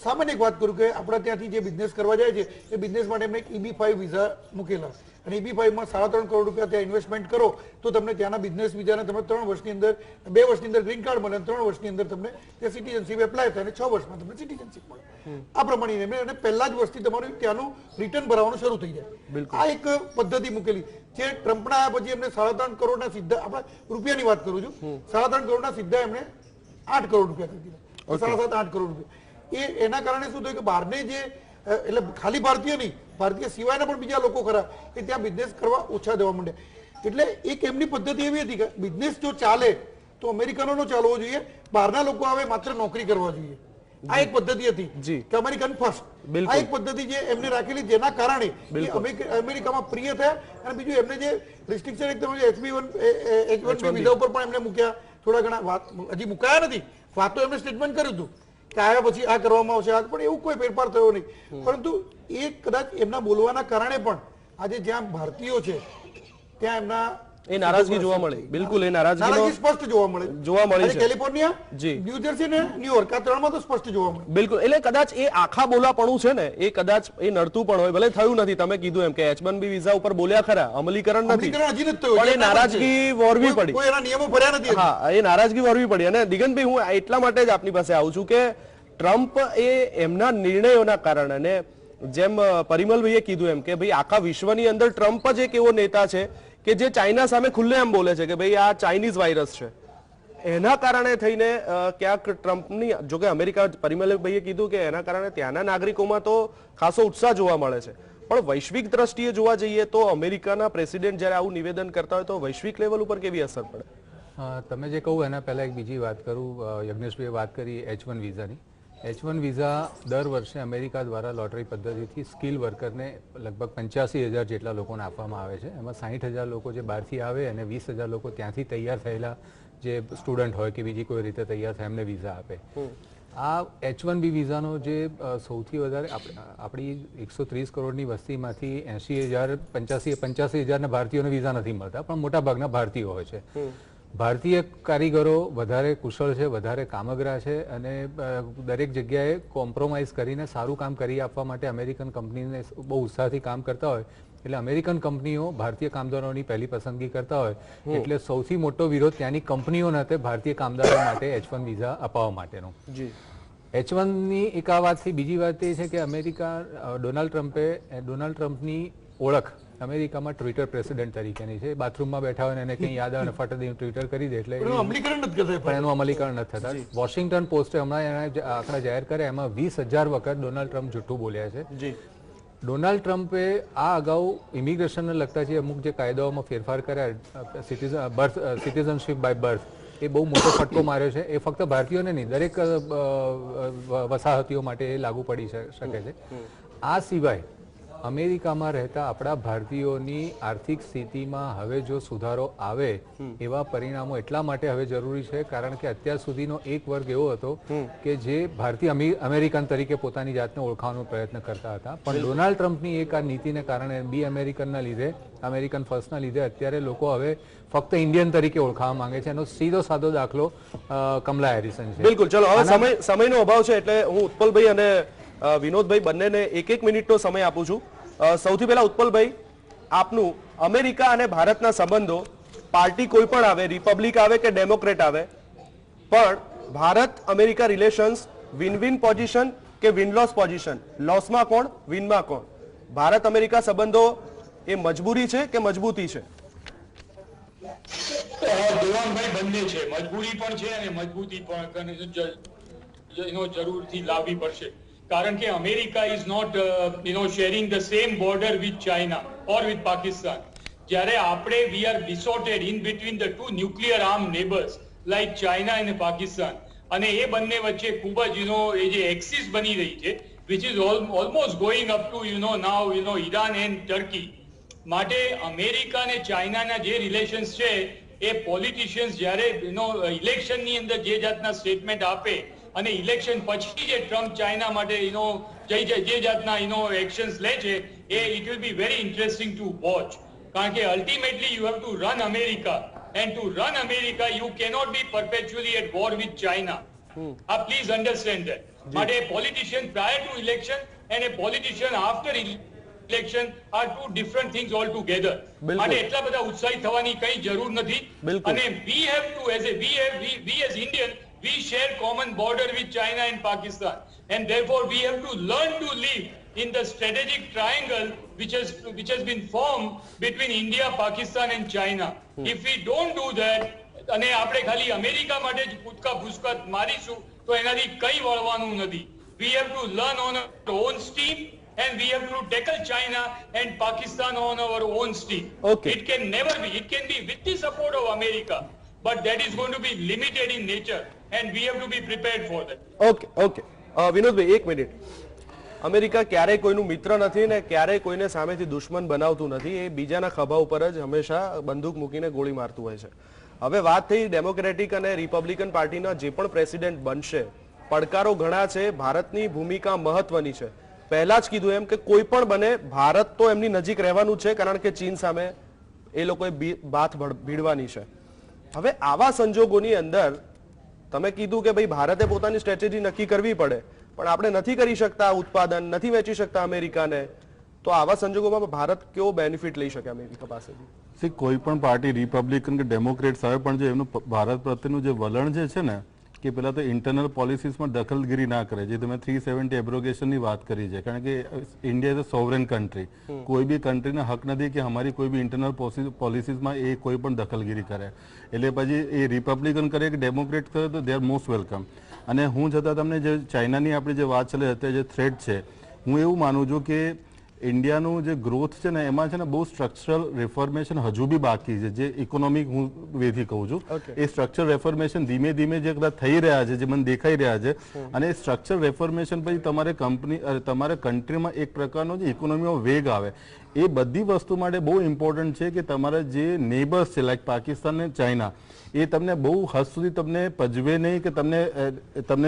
સામાન્ય એક વાત કરું કે આપણા ત્યાંથી જે બિઝનેસ કરવા જાય છે એ બિઝનેસ માટે એમને EB-5 વિઝા મૂકેલા અને EB-5 માં 3.5 કરોડ રૂપિયા ત્યાં ઇન્વેસ્ટમેન્ટ કરો તો તમને ત્યાંના બિઝનેસ વિઝાને તમે 3 વર્ષની અંદર 2 વર્ષની અંદર ગ્રીન કાર્ડ મળે અને 3 વર્ષની અંદર તમને ત્યાં સિટીઝનશીપ એપ્લાય થાય અને 6 વર્ષમાં તમને સિટીઝનશીપ મળે. આ પ્રમાણે એમને અને પહેલા જ વર્ષથી તમારું ત્યાંનું રિટર્ન ભરવાનું શરૂ થઈ જાય. આ એક પદ્ધતિ મૂકેલી જે ટ્રમ્પના આવ્યા પછી એમને 3.5 કરોડના સીધા, આપણે રૂપિયાની વાત કરું છું, 3.5 કરોડના સીધા એમને 8 કરોડ રૂપિયા કરી દીધા. 7.5-8 કરોડ રૂપિયા. એના કારણે શું થયું કે બહારને જે એટલે ખાલી ભારતીય નહીં, ભારતીય સિવાયના પણ બીજા લોકો ખરા કે ત્યાં બિઝનેસ કરવા ઓછા દેવા માંડ્યા. એટલે એક એમની પદ્ધતિ એવી હતી કે બિઝનેસ જો ચાલે તો અમેરિકનોનો ચાલવો જોઈએ, બહારના લોકો આવે માત્ર નોકરી કરવા જોઈએ. આ એક પદ્ધતિ હતી કે અમેરિકન ફર્સ્ટ. આ એક પદ્ધતિ જે એમને રાખેલી જેના કારણે અમેરિકામાં પ્રિય થયા. અને બીજું એમને જે રિસ્ટ્રિક્શન એક તમે H-1B વિઝા ઉપર પણ એમને મૂક્યા, થોડા ઘણા વાત હજી મુકાયા નથી, વાતો એમને સ્ટેટમેન્ટ કર્યું હતું કે આવ્યા પછી આ કરવામાં આવશે, પણ એવું કોઈ ફેરફાર થયો નહીં. પરંતુ એ કદાચ એમના બોલવાના કારણે પણ આજે જ્યાં ભારતીયો છે ત્યાં એમના એ નારાજગી જોવા મળે. બિલકુલ એ નારાજગી સ્પષ્ટ જોવા મળી છે. કેલિફોર્નિયા, ન્યૂ જર્સી ને ન્યુયોર્ક, આ ત્રણમાં તો સ્પષ્ટ જોવા મળે. બિલકુલ. એટલે કદાચ એ આખા બોલાપણું છે ને એ કદાચ એ નડતું પણ હોય. ભલે થયું નથી, તમે કીધું એમ કે H-1B વિઝા ઉપર બોલ્યા ખરા, અમલીકરણ નથી, પણ એ નારાજગી વોરવી પડી. કોઈ એના નિયમો ભર્યા નથી. હા, એ નારાજગી વોરવી પડી. અને દિગંતભાઈ, હું એટલા માટે જ આપની પાસે આવું છું કે ટ્રમ્પ એ એમના નિર્ણયોના કારણે, જેમ પરિમલભાઈએ કીધું એમ કે ભાઈ આખા વિશ્વની અંદર ટ્રમ્પ જ એક એવો નેતા છે કે જે ચાઇના સામે ખુલ્લેઆમ બોલે છે કે ભાઈ આ ચાઇનીઝ વાયરસ છે. એના કારણે થઈને ક્યાંક ટ્રમ્પની, જોકે અમેરિકા, પરિમલભાઈએ કીધું કે એના કારણે ત્યાંના નાગરિકોમાં તો ખાસો ઉત્સાહ જોવા મળે છે, પણ વૈશ્વિક દ્રષ્ટિએ જોવા જઈએ તો અમેરિકાના પ્રેસિડેન્ટ જ્યારે આવું નિવેદન કરતા હોય તો વૈશ્વિક લેવલ ઉપર કેવી અસર પડે? તમે જે કહું એના પહેલા એક બીજી વાત કરું. યજ્ઞેશભાઈએ વાત કરી H-1 વિઝાની. H-1 વિઝા દર વર્ષે અમેરિકા દ્વારા લોટરી પદ્ધતિથી સ્કિલ વર્કરને લગભગ 85,000 જેટલા લોકોને આપવામાં આવે છે. એમાં 60,000 લોકો જે બહારથી આવે અને 20,000 લોકો ત્યાંથી તૈયાર થયેલા જે સ્ટુડન્ટ હોય કે બીજી કોઈ રીતે તૈયાર થાય એમને વિઝા આપે. આ H-1B વિઝાનો જે સૌથી વધારે આપણી 130 કરોડની વસ્તીમાંથી 80,000, 85,000 ભારતીયોને વિઝા નથી મળતા, પણ મોટા ભાગના ભારતીયો હોય છે. ભારતીય કારીગરો વધારે કુશળ છે, વધારે કામગરા છે અને દરેક જગ્યાએ કોમ્પ્રોમાઇઝ કરીને સારું કામ કરી આપવા માટે અમેરિકન કંપનીને બહુ ઉત્સાહથી કામ કરતા હોય. એટલે અમેરિકન કંપનીઓ ભારતીય કામદારોની પહેલી પસંદગી કરતા હોય એટલે સૌથી મોટો વિરોધ ત્યાંની કંપનીઓના તે ભારતીય કામદારો માટે H-1 વિઝા અપાવવા માટેનો. H-1ની એક આ વાતથી બીજી વાત એ છે કે ડોનાલ્ડ ટ્રમ્પની ઓળખ અમેરિકામાં ટ્વિટર પ્રેસિડેન્ટ તરીકેની છે. બાથરૂમમાં બેઠા હોય એને કંઈ યાદ આવે ફટ દઈને ટ્વિટર કરી દે, એટલે પણ એનું અમલીકરણ નથી થતા. વોશિંગ્ટન પોસ્ટે હમણાં એના આંકડા જાહેર કર્યા, એમાં 20,000 વખત ડોનાલ્ડ ટ્રમ્પ જૂઠું બોલ્યા છે. ડોનાલ્ડ ટ્રમ્પે આ અગાઉ ઇમિગ્રેશનને લગતા જે અમુક જે કાયદાઓમાં ફેરફાર કર્યા, સિટીઝનશીપ બાય બર્થ, એ બહુ મોટો ફટકો માર્યો છે. એ ફક્ત ભારતીયોને નહીં, દરેક વસાહતીઓ માટે એ લાગુ પડી શકે છે. આ સિવાય અમેરિકામાં રહેતા આપણા ભારતીયોની આર્થિક સ્થિતિમાં હવે જો સુધારો આવે એવા પરિણામો એટલા માટે હવે જરૂરી છે કારણ કે અત્યાર સુધીનો એક વર્ગ એવો હતો કે જે ભારતીય અમેરિકન તરીકે પોતાની જાતને ઓળખાવાનો પ્રયત્ન કરતા હતા. પણ ડોનાલ્ડ ટ્રમ્પની એક આ નીતિને કારણે, બી અમેરિકનના લીધે, અમેરિકન ફર્સ્ટના લીધે અત્યારે લોકો હવે ફક્ત ઇન્ડિયન તરીકે ઓળખાવા માંગે છે. એનો સીધો સાદો દાખલો કમલા હેરિસન છે. બિલકુલ. ચલો, હવે સમયનો અભાવ છે એટલે હું ઉત્પલભાઈ અને વિનોદભાઈ બંનેને 1-1 મિનિટનો સમય આપું છું. સૌથી પહેલા ઉત્પલભાઈ, આપનું અમેરિકા અને ભારતના સંબંધો, પાર્ટી કોઈ પણ આવે, રિપબ્લિક આવે કે ડેમોક્રેટ આવે, પણ Bharat America relations win win position કે વિન લોસ પોઝિશન? લોસમાં કોણ, વિનમાં કોણ? ભારત અમેરિકા સંબંધો એ મજબૂરી છે કે મજબૂતી છે? દેવાંગભાઈ, બંને છે. મજબૂરી પણ છે અને મજબૂતી પણ જરૂરથી લાવવી પડશે. કારણ કે America is not sharing the same border with China or with Pakistan. જ્યારે આપણે we are besotted in between the two nuclear armed neighbors like China and Pakistan, અને એ બંને વચ્ચે ખૂબ જ એ જે એક્સિસ બની રહી છે which is almost going up to now Iran and Turkey. માટે અમેરિકા અને ચાઇનાના જે રિલેશન્સ છે એ પોલિટિશિયન્સ જ્યારે ઇલેક્શનની અંદર જે જાતના સ્ટેટમેન્ટ આપે અને ઇલેક્શન પછી જે ટ્રમ્પ ચાઇના માટે જે જાતના એક્શન્સ લે છે એ it will be very interesting to watch, કારણ કે ultimately you have to run America, and to run America you cannot be perpetually at war with China. Please understand that. But a politician prior to election and a politician after election are two different things altogether. માટે એટલા બધા ઉત્સાહિત થવાની કઈ જરૂર નથી. અને we have to we as Indian we share common border with China and Pakistan, and therefore we have to learn to live in the strategic triangle which has been formed between India, Pakistan and China. If we don't do that અને આપણે ખાલી America માટે જ કૂદકા ભૂસકા મારીશું તો એનાથી કઈ વળવાનું નથી. We have to learn on our own steam and we have to tackle China and Pakistan on our own steam. Okay. It can never be. It can be with the support of America, but that is going to be limited in nature and we have to be prepared for that. Okay. Vinodbhai એક minute. America ક્યારેય કોઈનું મિત્ર નથી ને ક્યારેય કોઈને સામેથી દુશ્મન બનાવતું નથી. એ બીજાના ખભા ઉપર જ હંમેશા બંદૂક મૂકીને ગોળી મારતું હોય છે. હવે વાત થઈ ડેમોક્રેટિક અને રિપબ્લિકન પાર્ટીના જે પણ પ્રેસિડેન્ટ બનશે, પડકારો ઘણા છે, ભારતની ભૂમિકા મહત્વની છે. પહેલા જ કીધું એમ કે કોઈ પણ બને ભારત તો એમની નજીક રહેવાનું છે, કારણ કે ચીન સામે એ લોકોએ બાથ ભીડવાની છે. હવે આવા સંજોગોની અંદર તમે કીધું કે ભાઈ ભારતે પોતાની સ્ટ્રેટેજી નક્કી કરવી પડે, પણ આપણે નથી કરી શકતા ઉત્પાદન, નથી વેચી શકતા અમેરિકાને, તો આવા સંજોગોમાં ભારત કેવો બેનિફિટ લઈ શકે અમેરિકા પાસેથી? કોઈ પણ પાર્ટી રિપબ્લિકન કે ડેમોક્રેટ્સ આવે પણ જે એમનું ભારત પ્રત્યેનું જે વલણ જે છે ને કે પેલા તો ઇન્ટરનલ પોલિસીસમાં દખલગીરી ના કરે. જે તમે 370 એબ્રોગેશનની વાત કરી છે, કારણ કે India is a sovereign country. કોઈ બી કન્ટ્રીને હક નથી કે અમારી કોઈ બી ઇન્ટરનલ પોલિસીસમાં એ કોઈ પણ દખલગીરી કરે. એટલે પછી એ રિપબ્લિકન કરે કે ડેમોક્રેટ કરે તો દે આર મોસ્ટ વેલકમ. અને હું છતાં તમને જે ચાઇનાની આપણી જે વાત ચાલે અત્યારે જે થ્રેટ છે, હું એવું માનું છું કે ઇન્ડિયાનું જે ગ્રોથ છે ને એમાં છે ને બહુ સ્ટ્રક્ચરલ રિફોર્મેશન હજુ બી બાકી છે. જે ઇકોનોમિક હું વેથી કહું છું, એ સ્ટ્રક્ચરલ રિફોર્મેશન ધીમે ધીમે જે થઈ રહ્યા છે, જે મને દેખાઈ રહ્યા છે, અને એ સ્ટ્રક્ચરલ રિફોર્મેશન પછી તમારે કન્ટ્રીમાં એક પ્રકારનો જે ઇકોનોમીમાં વેગ આવે, એ બધી વસ્તુ માટે બહુ ઇમ્પોર્ટન્ટ છે કે તમારા જે નેબર્સ છે લાઈક પાકિસ્તાન અને ચાઇના, એ તમને બહુ હદ સુધી તમને પજવે નહીં કે તમને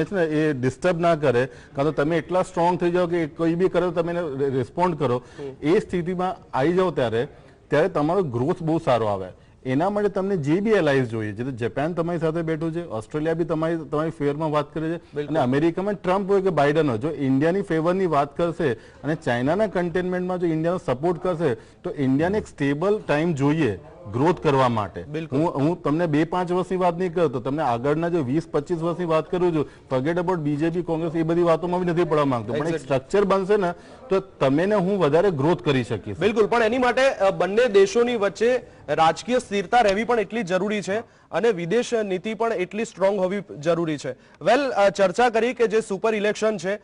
છે ને એ ડિસ્ટર્બ ના કરે, કાં તો તમે એટલા સ્ટ્રોંગ થઈ જાઓ કે કોઈ બી કરે તો તમે એને રિસ્પોન્ડ કરો. એ સ્થિતિમાં આવી જાઓ ત્યારે તમારો ગ્રોથ બહુ સારો આવે. એના માટે તમને જે બી એલાઇઝ જોઈએ, જે જાપાન તમારી સાથે બેઠું છે, ઓસ્ટ્રેલિયા બી તમારી ફેવરમાં વાત કરે છે, અને અમેરિકામાં ટ્રમ્પ હોય કે બાઇડન હોય, જો ઇન્ડિયાની ફેવરની વાત કરશે અને ચાઇનાના કન્ટેનમેન્ટમાં જો ઇન્ડિયાનો સપોર્ટ કરશે તો ઇન્ડિયાને એક સ્ટેબલ ટાઈમ જોઈએ ગ્રોથ કરવા માટે. હું તમને 2-5 વર્ષની વાત નહીં કરતો, તમને આગળના જો 20-25 વર્ષની વાત કરું છું. ફર્ગેટ અબાઉટ બીજેપી, કોંગ્રેસ, એ બધી વાતોમાં બી નથી પડવા માંગતો, પણ એક સ્ટ્રક્ચર બનશે ને તો તમે ને હું વધારે ગ્રોથ કરી શકીશ. બિલકુલ, પણ એની માટે બંને દેશોની વચ્ચે રાજકીય સ્થિરતા રહેવી પણ એટલી જરૂરી છે અને વિદેશ નીતિ પણ એટલી સ્ટ્રોંગ હોવી જરૂરી છે. વેલ, ચર્ચા કરી કે જે સુપર ઇલેક્શન છે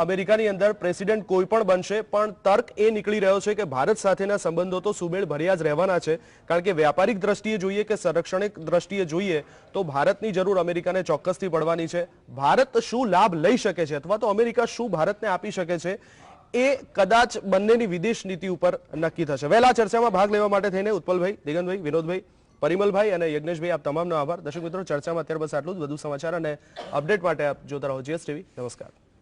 અમેરિકાની અંદર, પ્રેસિડેન્ટ કોઈ પણ બનશે, પણ તર્ક એ નીકળી રહ્યો છે કે ભારત સાથેના સંબંધો તો સુમેળ ભર્યા જ રહેવાના છે, કારણ કે વ્યાપારિક દ્રષ્ટિએ જોઈએ કે સંરક્ષણિક દ્રષ્ટિએ જોઈએ તો ભારતની જરૂર અમેરિકાને ચોક્કસથી પડવાની છે. ભારત શું લાભ લઈ શકે છે અથવા તો અમેરિકા શું ભારતને આપી શકે છે, એ કદાચ બંનેની વિદેશ નીતિ ઉપર નક્કી થશે. વેલ, આ ચર્ચામાં ભાગ લેવા માટે થઈને ઉત્પલભાઈ, દિગંતભાઈ, વિનોદભાઈ, પરિમલભાઈ અને યજ્ઞેશભાઈ, આપ તમામનો આભાર. દર્શક મિત્રો, ચર્ચામાં અત્યારે બસ આટલું જ. વધુ સમાચાર અને અપડેટ માટે આપ જોતા રહો GS TV. નમસ્કાર.